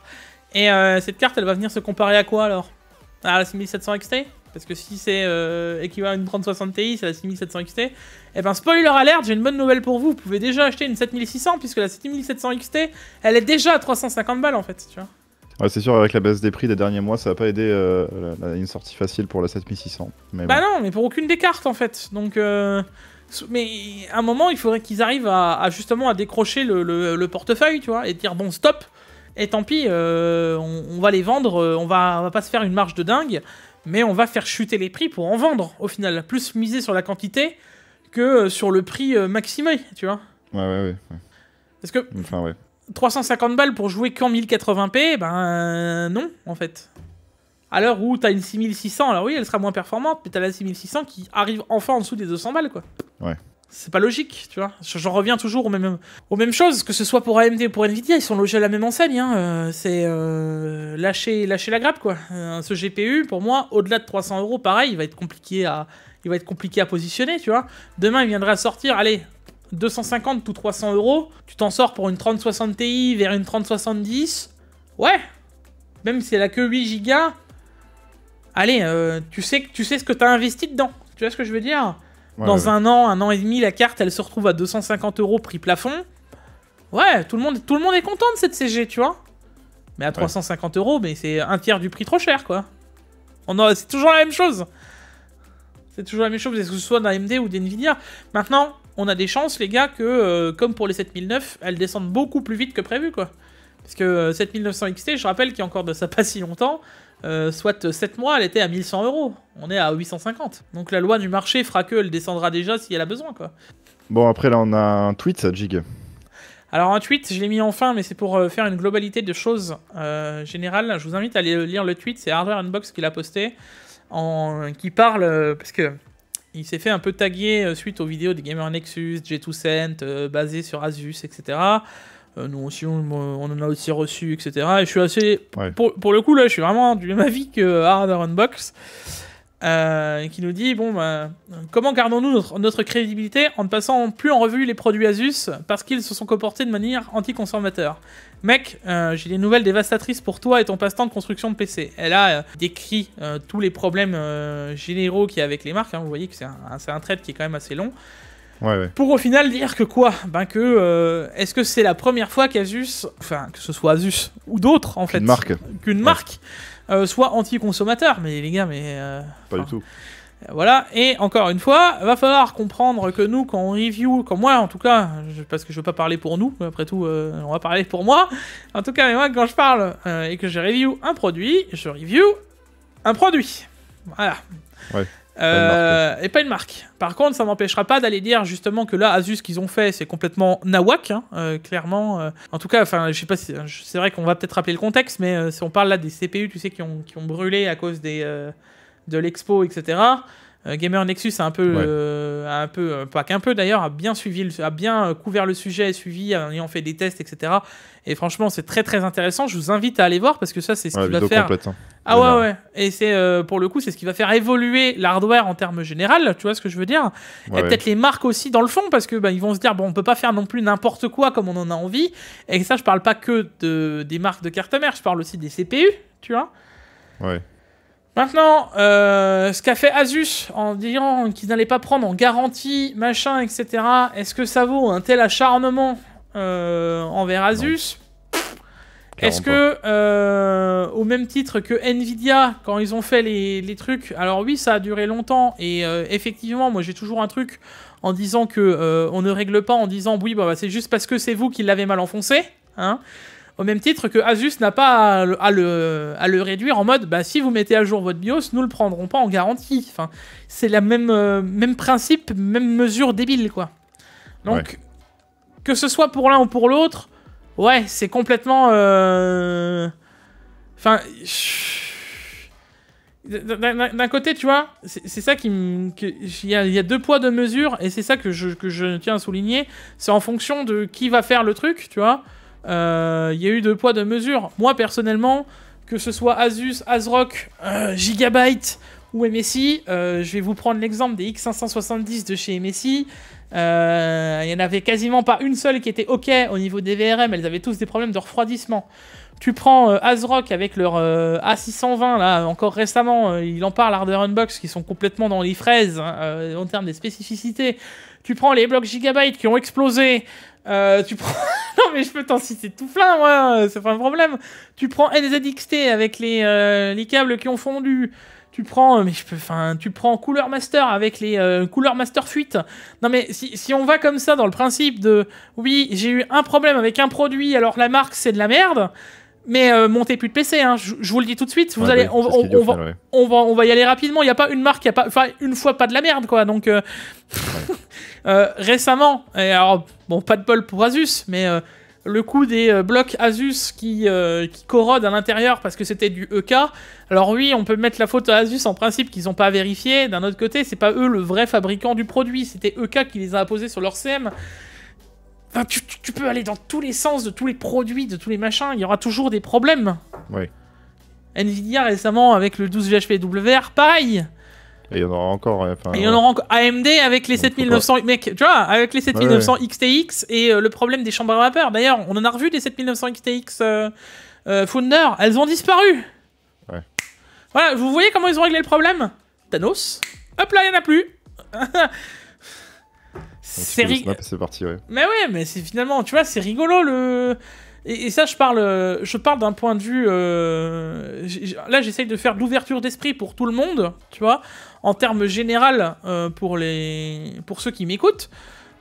Et cette carte elle va venir se comparer à quoi alors? À la 6700 XT? Parce que si c'est équivalent à une 3060 Ti, c'est la 6700 XT. Et ben spoiler alert, j'ai une bonne nouvelle pour vous, vous pouvez déjà acheter une 7600 puisque la 7700 XT elle est déjà à 350 balles en fait, tu vois. Ouais, c'est sûr, avec la baisse des prix des derniers mois, ça va pas aider une sortie facile pour la 7600. Mais bah bon. non, mais pour aucune des cartes en fait. Donc, mais à un moment, il faudrait qu'ils arrivent à justement à décrocher le portefeuille, tu vois, et dire bon stop. Et tant pis, on va les vendre, on va pas se faire une marge de dingue, mais on va faire chuter les prix pour en vendre au final. Plus miser sur la quantité que sur le prix maximé, tu vois. Ouais. Parce que Enfin, ouais. 350 balles pour jouer qu'en 1080p, ben non, en fait. À l'heure où t'as une 6600, alors oui, elle sera moins performante, mais t'as la 6600 qui arrive enfin en dessous des 200 balles, quoi. Ouais. C'est pas logique, tu vois. J'en reviens toujours aux mêmes choses, que ce soit pour AMD ou pour Nvidia, ils sont logés à la même enseigne, hein. C'est lâcher la grappe, quoi. Ce GPU, pour moi, au-delà de 300 €, pareil, il va être compliqué à positionner, tu vois. Demain, il viendrait à sortir, allez, 250 ou 300 €, tu t'en sors pour une 3060 Ti vers une 3070, ouais, même si elle a que 8 Go, allez, tu sais ce que t'as investi dedans, tu vois ce que je veux dire? Dans un an et demi, la carte, elle se retrouve à 250 € prix plafond, ouais, tout le monde est content de cette CG, tu vois, mais à 350 €, mais c'est un tiers du prix trop cher, quoi. C'est toujours la même chose. C'est toujours la même chose, que ce soit d'AMD ou d'NVIDIA. Maintenant, on a des chances, les gars, que, comme pour les 7009, elles descendent beaucoup plus vite que prévu, quoi. Parce que 7900 XT, je rappelle qu'il y a encore de ça pas si longtemps, soit 7 mois, elle était à 1100 €. On est à 850. Donc la loi du marché fera qu'elle descendra déjà si elle a besoin, quoi. Bon, après, là, on a un tweet, Jig. Alors un tweet, je l'ai mis en fin, mais c'est pour faire une globalité de choses générales. Je vous invite à aller lire le tweet, c'est Hardware Unbox qui l'a posté, qui parle, parce que il s'est fait un peu taguer suite aux vidéos des Gamer Nexus, J2Cent, basées sur Asus, etc. Nous aussi, on en a aussi reçu, etc. Et je suis assez... Ouais. Pour le coup, là, je suis vraiment du même avis que Hardware Unbox. Qui nous dit comment gardons-nous notre crédibilité en ne passant plus en revue les produits Asus parce qu'ils se sont comportés de manière anti-consommateur. Mec, j'ai des nouvelles dévastatrices pour toi et ton passe-temps de construction de PC. Elle a décrit tous les problèmes généraux qu'il y a avec les marques, hein. Vous voyez que c'est un thread qui est quand même assez long. Ouais. Pour au final dire que quoi? Est-ce que c'est la première fois qu'Asus, enfin que ce soit Asus ou d'autres en fait, qu'une marque soit anti-consommateur, mais les gars, pas du tout. Voilà, et encore une fois, va falloir comprendre que nous, quand on review, comme moi en tout cas, parce que je veux pas parler pour nous, après tout, on va parler pour moi. En tout cas, mais moi, quand je parle et que je review un produit, je review un produit. Voilà. Ouais. Et pas une marque. Par contre, ça m'empêchera pas d'aller dire justement que là, Asus, qu'ils ont fait, c'est complètement nawak, hein, clairement. En tout cas, enfin, je sais pas si c'est vrai qu'on va peut-être rappeler le contexte, mais si on parle là des CPU, tu sais, qui ont brûlé à cause de l'expo, etc. Gamer Nexus a un peu, pas qu'un peu d'ailleurs, a bien couvert le sujet, suivi, ayant fait des tests, etc. Et franchement, c'est très très intéressant. Je vous invite à aller voir parce que ça, c'est ce qui va faire. Complète, hein. Ah ouais. Et c'est pour le coup, c'est ce qui va faire évoluer l'hardware en termes général. Tu vois ce que je veux dire? Et peut-être les marques aussi dans le fond parce que ils vont se dire on peut pas faire non plus n'importe quoi comme on en a envie. Et ça, je parle pas que des marques de carte mère, je parle aussi des CPU, tu vois. Ouais. Maintenant, ce qu'a fait Asus en disant qu'ils n'allaient pas prendre en garantie, machin, etc. Est-ce que ça vaut un tel acharnement envers Asus? Est-ce que, au même titre que Nvidia, quand ils ont fait les trucs, alors oui, ça a duré longtemps, et effectivement, moi j'ai toujours un truc en disant que on ne règle pas en disant oui, c'est juste parce que c'est vous qui l'avez mal enfoncé, hein. Au même titre que Asus n'a pas à le réduire en mode si vous mettez à jour votre BIOS, nous le prendrons pas en garantie. Enfin, c'est la même principe, même mesure débile, quoi. Donc, que ce soit pour l'un ou pour l'autre, ouais, c'est complètement... Enfin... D'un côté, tu vois, c'est ça il y a deux poids, deux mesures, et c'est ça que je tiens à souligner. C'est en fonction de qui va faire le truc, tu vois. Il y a eu deux poids, deux mesures. Moi, personnellement, que ce soit Asus, ASRock, Gigabyte ou MSI, je vais vous prendre l'exemple des X570 de chez MSI. Il n'y en avait quasiment pas une seule qui était OK au niveau des VRM. Elles avaient tous des problèmes de refroidissement. Tu prends ASRock avec leur A620, là, encore récemment, il en parle, Hardware Unbox, qui sont complètement dans les fraises en termes des spécificités. Tu prends les blocs Gigabyte qui ont explosé. Tu prends... non mais je peux t'en citer tout plein, moi, c'est pas un problème. Tu prends NZXT avec les câbles qui ont fondu. Tu prends, tu prends Cooler Master avec les Cooler Master fuite. Non mais si on va comme ça dans le principe de oui, j'ai eu un problème avec un produit alors la marque c'est de la merde. Mais montez plus de PC, hein. Je vous le dis tout de suite. Vous allez, on va y aller rapidement. Il y a pas une marque, une fois pas de la merde, quoi. Donc récemment, alors bon, pas de bol pour Asus, mais le coup des blocs Asus qui corrodent à l'intérieur parce que c'était du EK. Alors oui, on peut mettre la faute à Asus en principe qu'ils n'ont pas vérifié. D'un autre côté, c'est pas eux le vrai fabricant du produit, c'était EK qui les a apposés sur leur CM. Enfin, tu peux aller dans tous les sens de tous les produits, de tous les machins, il y aura toujours des problèmes. Oui. Nvidia récemment avec le 12 GHz-WR, pareil. Et il y en aura encore. Et il y en aura encore. AMD avec les 7900, mec, tu vois, avec les 7900 XTX et le problème des chambres à vapeur. D'ailleurs, on en a revu des 7900 XTX Founder, elles ont disparu. Ouais. Voilà, vous voyez comment ils ont réglé le problème? Thanos. Hop là, il n'y en a plus. C'est parti, ouais. Mais ouais, mais c'est finalement, tu vois, c'est rigolo le. Et ça, je parle d'un point de vue. Là, j'essaye de faire de l'ouverture d'esprit pour tout le monde, tu vois, en termes général pour ceux qui m'écoutent.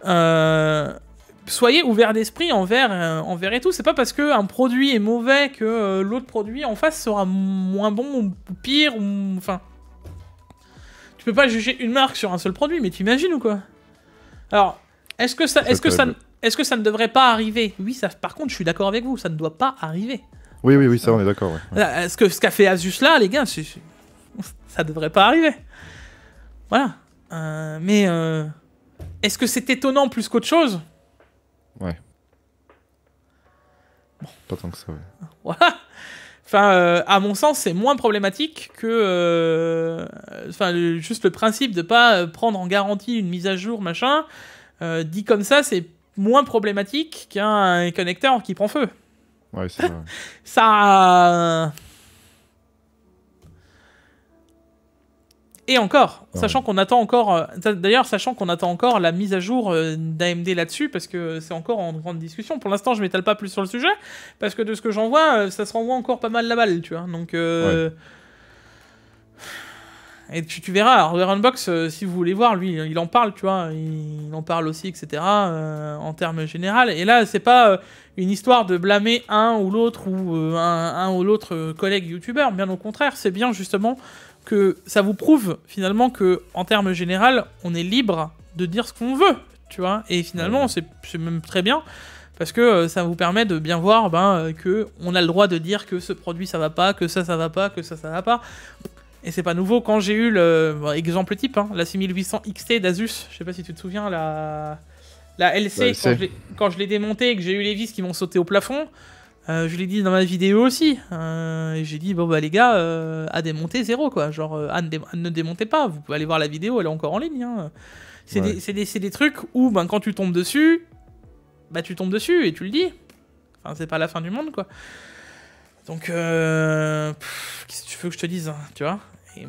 Parce soyez ouverts d'esprit envers et tout. C'est pas parce qu'un produit est mauvais que l'autre produit en face sera moins bon ou pire. Enfin, tu peux pas juger une marque sur un seul produit, mais t'imagines ou quoi? Alors, est-ce que ça ne devrait pas arriver? Oui, ça, par contre, je suis d'accord avec vous, ça ne doit pas arriver. Oui, ça, on est d'accord. Ouais. Ce qu'a fait Asus là, les gars, ça devrait pas arriver. Voilà. Mais est-ce que c'est étonnant plus qu'autre chose? Ouais. Bon. Pas tant que ça, ouais. Voilà. Enfin, à mon sens, c'est moins problématique que... juste le principe de pas prendre en garantie une mise à jour, machin. Dit comme ça, c'est moins problématique qu'un connecteur qui prend feu. Ouais, c'est vrai. Ça... Et encore, sachant qu'on attend encore... D'ailleurs, sachant qu'on attend encore la mise à jour d'AMD là-dessus, parce que c'est encore en grande discussion. Pour l'instant, je m'étale pas plus sur le sujet, parce que de ce que j'en vois, ça se renvoie encore pas mal la balle, tu vois. Donc... Et tu verras, alors Unbox, si vous voulez voir, lui, il en parle, tu vois, il en parle aussi, etc., en termes généraux. Et là, c'est pas une histoire de blâmer un ou l'autre, ou un ou l'autre collègue youtubeur, bien au contraire, c'est bien justement que ça vous prouve, finalement, que en termes généraux, on est libre de dire ce qu'on veut, tu vois, et finalement, c'est même très bien, parce que ça vous permet de bien voir que on a le droit de dire que ce produit, ça va pas, que ça va pas, que ça va pas. Et c'est pas nouveau, quand j'ai eu exemple type, la 6800 XT d'Asus, je sais pas si tu te souviens, la LC, quand je l'ai démontée et que j'ai eu les vis qui m'ont sauté au plafond, je l'ai dit dans ma vidéo aussi, et j'ai dit, les gars, à démonter, zéro, quoi, genre, ne démontez pas, vous pouvez aller voir la vidéo, elle est encore en ligne, hein. C'est des trucs où, quand tu tombes dessus, tu tombes dessus, et tu le dis, enfin, c'est pas la fin du monde, quoi. Donc, qu'est-ce que tu veux que je te dise, hein, tu vois? Et,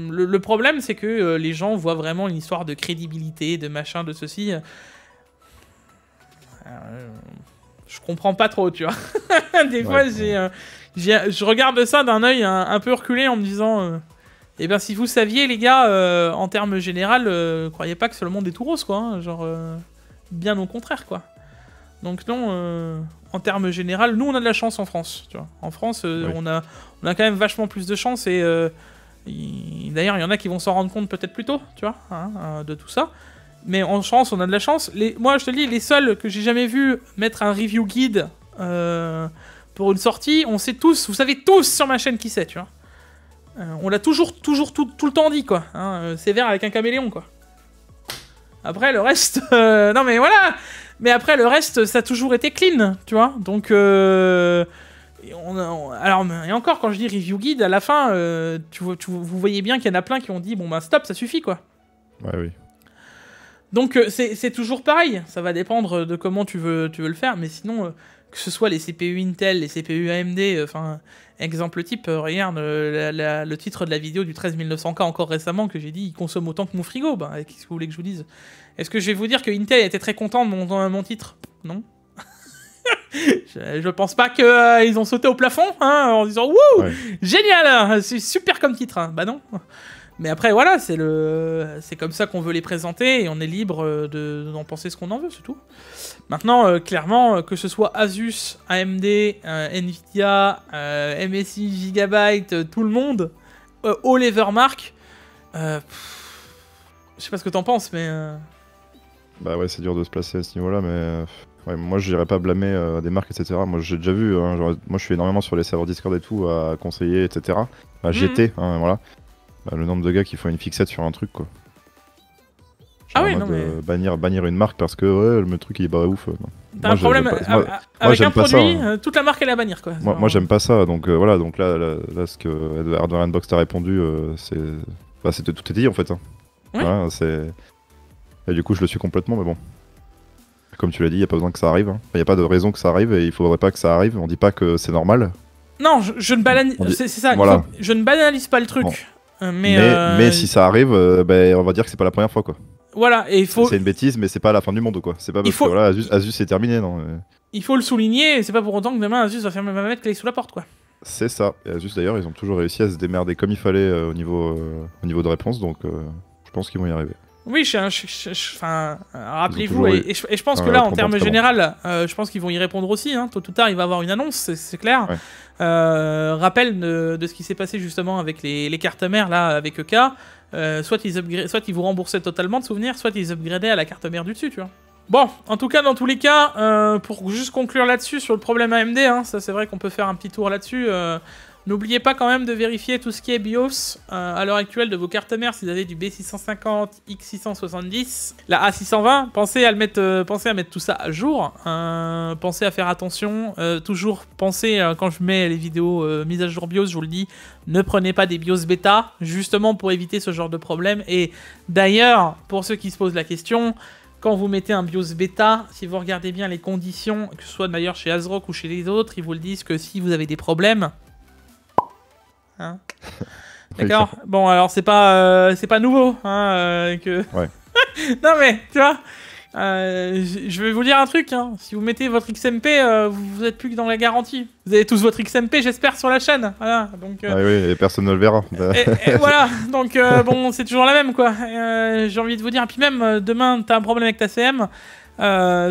le problème, c'est que les gens voient vraiment une histoire de crédibilité, de machin, de ceci. Je comprends pas trop, tu vois. Des fois, je regarde ça d'un œil un peu reculé en me disant... eh bien, si vous saviez, les gars, en termes généraux, croyez pas que le monde est tout rose, quoi. Hein, genre, bien au contraire, quoi. Donc non, en termes généraux, nous on a de la chance en France, tu vois. En France, on a quand même vachement plus de chance et d'ailleurs il y en a qui vont s'en rendre compte peut-être plus tôt, tu vois, de tout ça. Mais en France, on a de la chance. Moi, je te dis, les seuls que j'ai jamais vu mettre un review guide pour une sortie, on sait tous, vous savez tous sur ma chaîne qui c'est, tu vois. On l'a toujours tout le temps dit, quoi. Sévère avec un caméléon, quoi. Après, le reste... non mais voilà. Mais après, le reste, ça a toujours été clean, tu vois. Donc, alors, et encore, quand je dis review guide, à la fin, vous voyez bien qu'il y en a plein qui ont dit, stop, ça suffit, quoi. Ouais, oui. Donc, c'est toujours pareil. Ça va dépendre de comment tu veux le faire. Mais sinon, que ce soit les CPU Intel, les CPU AMD, exemple type, regarde le titre de la vidéo du 13900K encore récemment que j'ai dit, il consomme autant que mon frigo. Qu'est-ce que vous voulez que je vous dise? Est-ce que je vais vous dire que Intel était très content de mon titre? Non. Je pense pas qu'ils ont sauté au plafond en disant wouh, génial, c'est super comme titre. Bah non. Mais après voilà, c'est comme ça qu'on veut les présenter et on est libre d'en penser ce qu'on en veut, c'est tout. Maintenant, clairement, que ce soit Asus, AMD, Nvidia, MSI, Gigabyte, tout le monde, all Evermark, je sais pas ce que t'en penses, mais... Bah ouais, c'est dur de se placer à ce niveau-là, mais... Ouais, moi, je n'irais pas blâmer des marques, etc. Moi, j'ai déjà vu, moi, je suis énormément sur les serveurs Discord et tout, à conseiller, etc. GT, voilà. Le nombre de gars qui font une fixette sur un truc, quoi. Genre non mais... bannir une marque parce que le truc il est pas ouf. T'as un problème avec un produit, toute la marque elle est à bannir, quoi. Moi j'aime pas ça, donc voilà, donc là ce que Hardwareunbox t'a répondu, c'était tout est dit en fait. Oui. Voilà, et du coup je le suis complètement, mais bon. Comme tu l'as dit, il n'y a pas besoin que ça arrive. Il n'y a pas de raison que ça arrive et il faudrait pas que ça arrive. On dit pas que c'est normal. Non, je ne banalise... C'est ça, voilà. Je ne banalise pas le truc. Bon. Mais si ça arrive, on va dire que c'est pas la première fois, quoi. Voilà, et il faut... C'est une bêtise, mais c'est pas la fin du monde, quoi. C'est pas parce que voilà, Asus c'est terminé, non. Il faut le souligner, et c'est pas pour autant que demain Asus va mettre clé sous la porte, quoi. C'est ça. Et Asus d'ailleurs, ils ont toujours réussi à se démerder comme il fallait au niveau de réponse, donc je pense qu'ils vont y arriver. Oui, enfin, rappelez-vous, toujours et je pense que là, en termes général, je pense qu'ils vont y répondre aussi. Hein. Tôt ou tard, il va y avoir une annonce, c'est clair. Ouais. Rappel de ce qui s'est passé justement avec les cartes mères, là, avec EK. Soit ils vous remboursaient totalement de souvenirs, soit ils upgradaient à la carte mère du dessus, tu vois. Bon, en tout cas, dans tous les cas, pour juste conclure là-dessus, sur le problème AMD, hein, ça c'est vrai qu'on peut faire un petit tour là-dessus. N'oubliez pas quand même de vérifier tout ce qui est BIOS à l'heure actuelle de vos cartes mères. Si vous avez du B650, X670, la A620, pensez à mettre tout ça à jour. Pensez à faire attention. Toujours pensez, quand je mets les vidéos mises à jour BIOS, je vous le dis, ne prenez pas des BIOS bêta, justement pour éviter ce genre de problème. Et d'ailleurs, pour ceux qui se posent la question, quand vous mettez un BIOS bêta, si vous regardez bien les conditions, que ce soit d'ailleurs chez ASRock ou chez les autres, ils vous le disent que si vous avez des problèmes... Hein, d'accord. Bon, alors c'est pas nouveau, hein, que. Ouais. Non mais tu vois, je vais vous dire un truc. Hein. Si vous mettez votre XMP, vous êtes plus que dans la garantie. Vous avez tous votre XMP, j'espère, sur la chaîne. Voilà. Donc. Ah oui, et personne ne le verra. Et voilà. Donc bon, c'est toujours la même quoi. J'ai envie de vous dire. Et puis même demain, t'as un problème avec ta CM.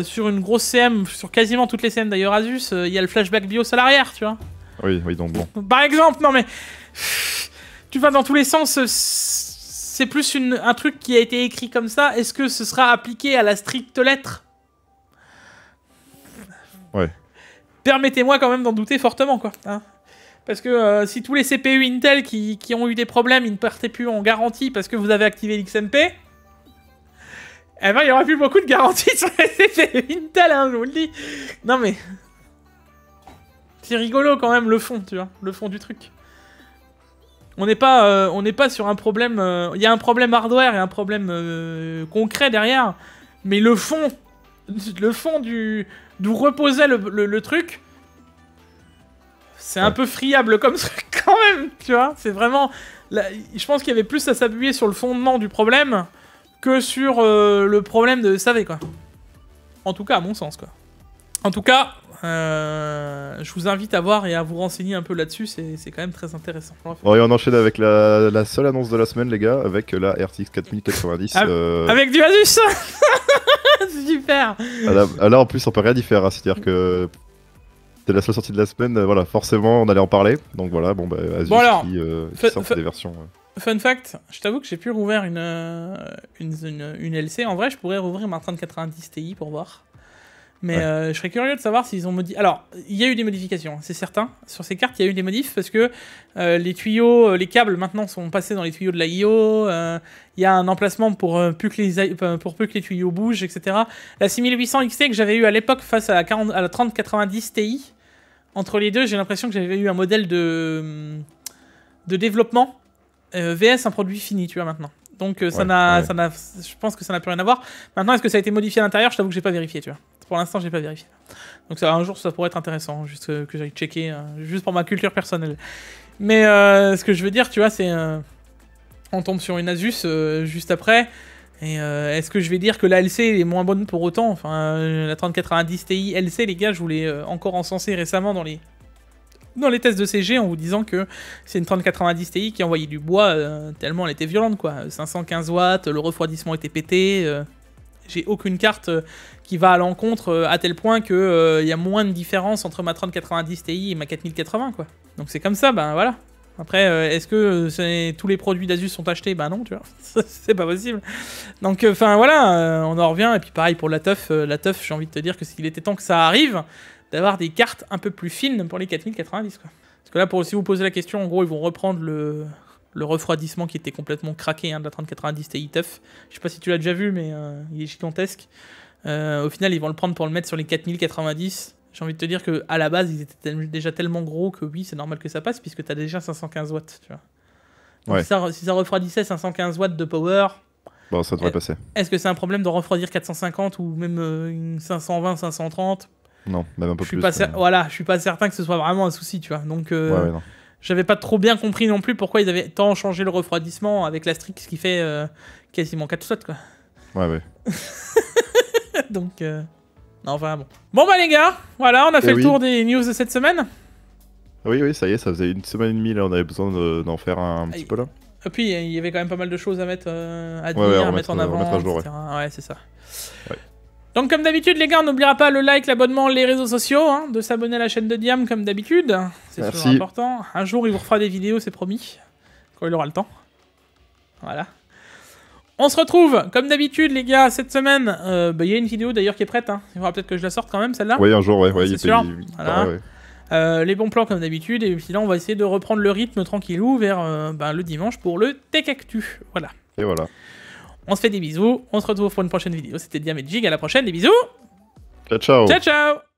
Sur une grosse CM, sur quasiment toutes les CM d'ailleurs Asus, il y a le flashback BIOS à l'arrière, tu vois. Oui, donc bon. Par exemple, non mais... Tu vas dans tous les sens, c'est plus un truc qui a été écrit comme ça. Est-ce que ce sera appliqué à la stricte lettre? Ouais. Permettez-moi quand même d'en douter fortement, quoi. Hein, parce que si tous les CPU Intel qui ont eu des problèmes, ils ne partaient plus en garantie parce que vous avez activé l'XMP, eh ben, il n'y aura plus beaucoup de garanties sur les CPU Intel, hein, je vous le dis. Non mais... C'est rigolo quand même le fond, tu vois, le fond du truc. On n'est pas sur un problème... Il y a un problème hardware et un problème concret derrière, mais le fond d'où reposait le truc, c'est un peu friable comme truc quand même, tu vois. C'est vraiment... je pense qu'il y avait plus à s'appuyer sur le fondement du problème que sur le problème de SAV, quoi. En tout cas, à mon sens, quoi. En tout cas... je vous invite à voir et à vous renseigner un peu là-dessus, c'est quand même très intéressant. Bon, et on enchaîne avec la seule annonce de la semaine, les gars, avec la RTX 4090. Avec du Asus. Super. Là, en plus, on peut rien y faire, hein, c'est-à-dire que c'était la seule sortie de la semaine, voilà, forcément, on allait en parler. Donc voilà, bon, bah, Asus bon, alors, qui sort des versions... Fun fact, je t'avoue que j'ai pu rouvrir une LC. En vrai, je pourrais rouvrir ma 3090 Ti pour voir. Mais je serais curieux de savoir s'ils ont modifié... Alors, il y a eu des modifications, c'est certain. Sur ces cartes, il y a eu des modifs parce que les tuyaux, les câbles maintenant sont passés dans les tuyaux de la IO. Il y a un emplacement pour plus que les tuyaux bougent, etc. La 6800 XT que j'avais eu à l'époque face à la 3090 Ti, entre les deux, j'ai l'impression que j'avais eu un modèle de développement VS un produit fini, tu vois, maintenant. Donc je pense que ça n'a plus rien à voir. Maintenant, est-ce que ça a été modifié à l'intérieur? Je t'avoue que j'ai pas vérifié, tu vois. Pour l'instant, j'ai pas vérifié. Donc ça, un jour, ça pourrait être intéressant, juste que j'aille checker, juste pour ma culture personnelle. Mais ce que je veux dire, tu vois, c'est... on tombe sur une Asus juste après, et est-ce que je vais dire que la LC est moins bonne pour autant? Enfin, la 3090 Ti LC, les gars, je vous l'ai encore encensé récemment dans les tests de CG en vous disant que c'est une 3090 Ti qui envoyait du bois tellement elle était violente, quoi. 515 watts, le refroidissement était pété. J'ai aucune carte qui va à l'encontre à tel point que y a moins de différence entre ma 3090 Ti et ma 4080, quoi. Donc c'est comme ça, ben voilà. Après, est-ce que tous les produits d'Asus sont achetés? Bah non, tu vois, c'est pas possible. Donc, enfin voilà, on en revient. Et puis pareil pour la TUF, j'ai envie de te dire que s'il était temps que ça arrive, d'avoir des cartes un peu plus fines pour les 4090, quoi. Parce que là, si vous posez la question, en gros, ils vont reprendre le refroidissement qui était complètement craqué, hein, de la 3090 Ti TUF. Je sais pas si tu l'as déjà vu, mais il est gigantesque. Au final, ils vont le prendre pour le mettre sur les 4090. J'ai envie de te dire qu'à la base, ils étaient déjà tellement gros que oui, c'est normal que ça passe, puisque tu as déjà 515 watts, tu vois. Donc ouais. Si ça refroidissait 515 watts de power... Bon, ça devrait passer. Est-ce que c'est un problème de refroidir 450 ou même 520, 530? Non, même un peu plus. Voilà, je suis pas certain que ce soit vraiment un souci, tu vois. Donc, non. J'avais pas trop bien compris non plus pourquoi ils avaient tant changé le refroidissement avec la Strix qui fait quasiment 4 slots, quoi. Ouais. Donc, non, enfin bon. Bon bah les gars, voilà, on a fait le tour des news de cette semaine. Oui, ça y est, ça faisait une semaine et demie, là, on avait besoin d'en faire un petit peu là. Et puis, il y avait quand même pas mal de choses à mettre à dire, Ouais, à mettre en avant, remettre à jour, etc. Ouais, c'est ça. Ouais. Donc, comme d'habitude, les gars, on n'oubliera pas le like, l'abonnement, les réseaux sociaux, hein, de s'abonner à la chaîne de Diam, comme d'habitude. C'est toujours Merci. important. Un jour, il vous refera des vidéos, c'est promis. Quand il aura le temps. Voilà. On se retrouve, comme d'habitude, les gars, cette semaine. Il y a une vidéo d'ailleurs qui est prête. Hein. Il faudra peut-être que je la sorte quand même, celle-là. Oui, un jour, ouais. C'est sûr. Voilà. Ouais. Les bons plans comme d'habitude, et puis là on va essayer de reprendre le rythme tranquillou vers le dimanche pour le Tech Actu. Voilà. Et voilà. On se fait des bisous, on se retrouve pour une prochaine vidéo. C'était Diam et Jig, à la prochaine, des bisous. Ciao, ciao. Ciao ciao.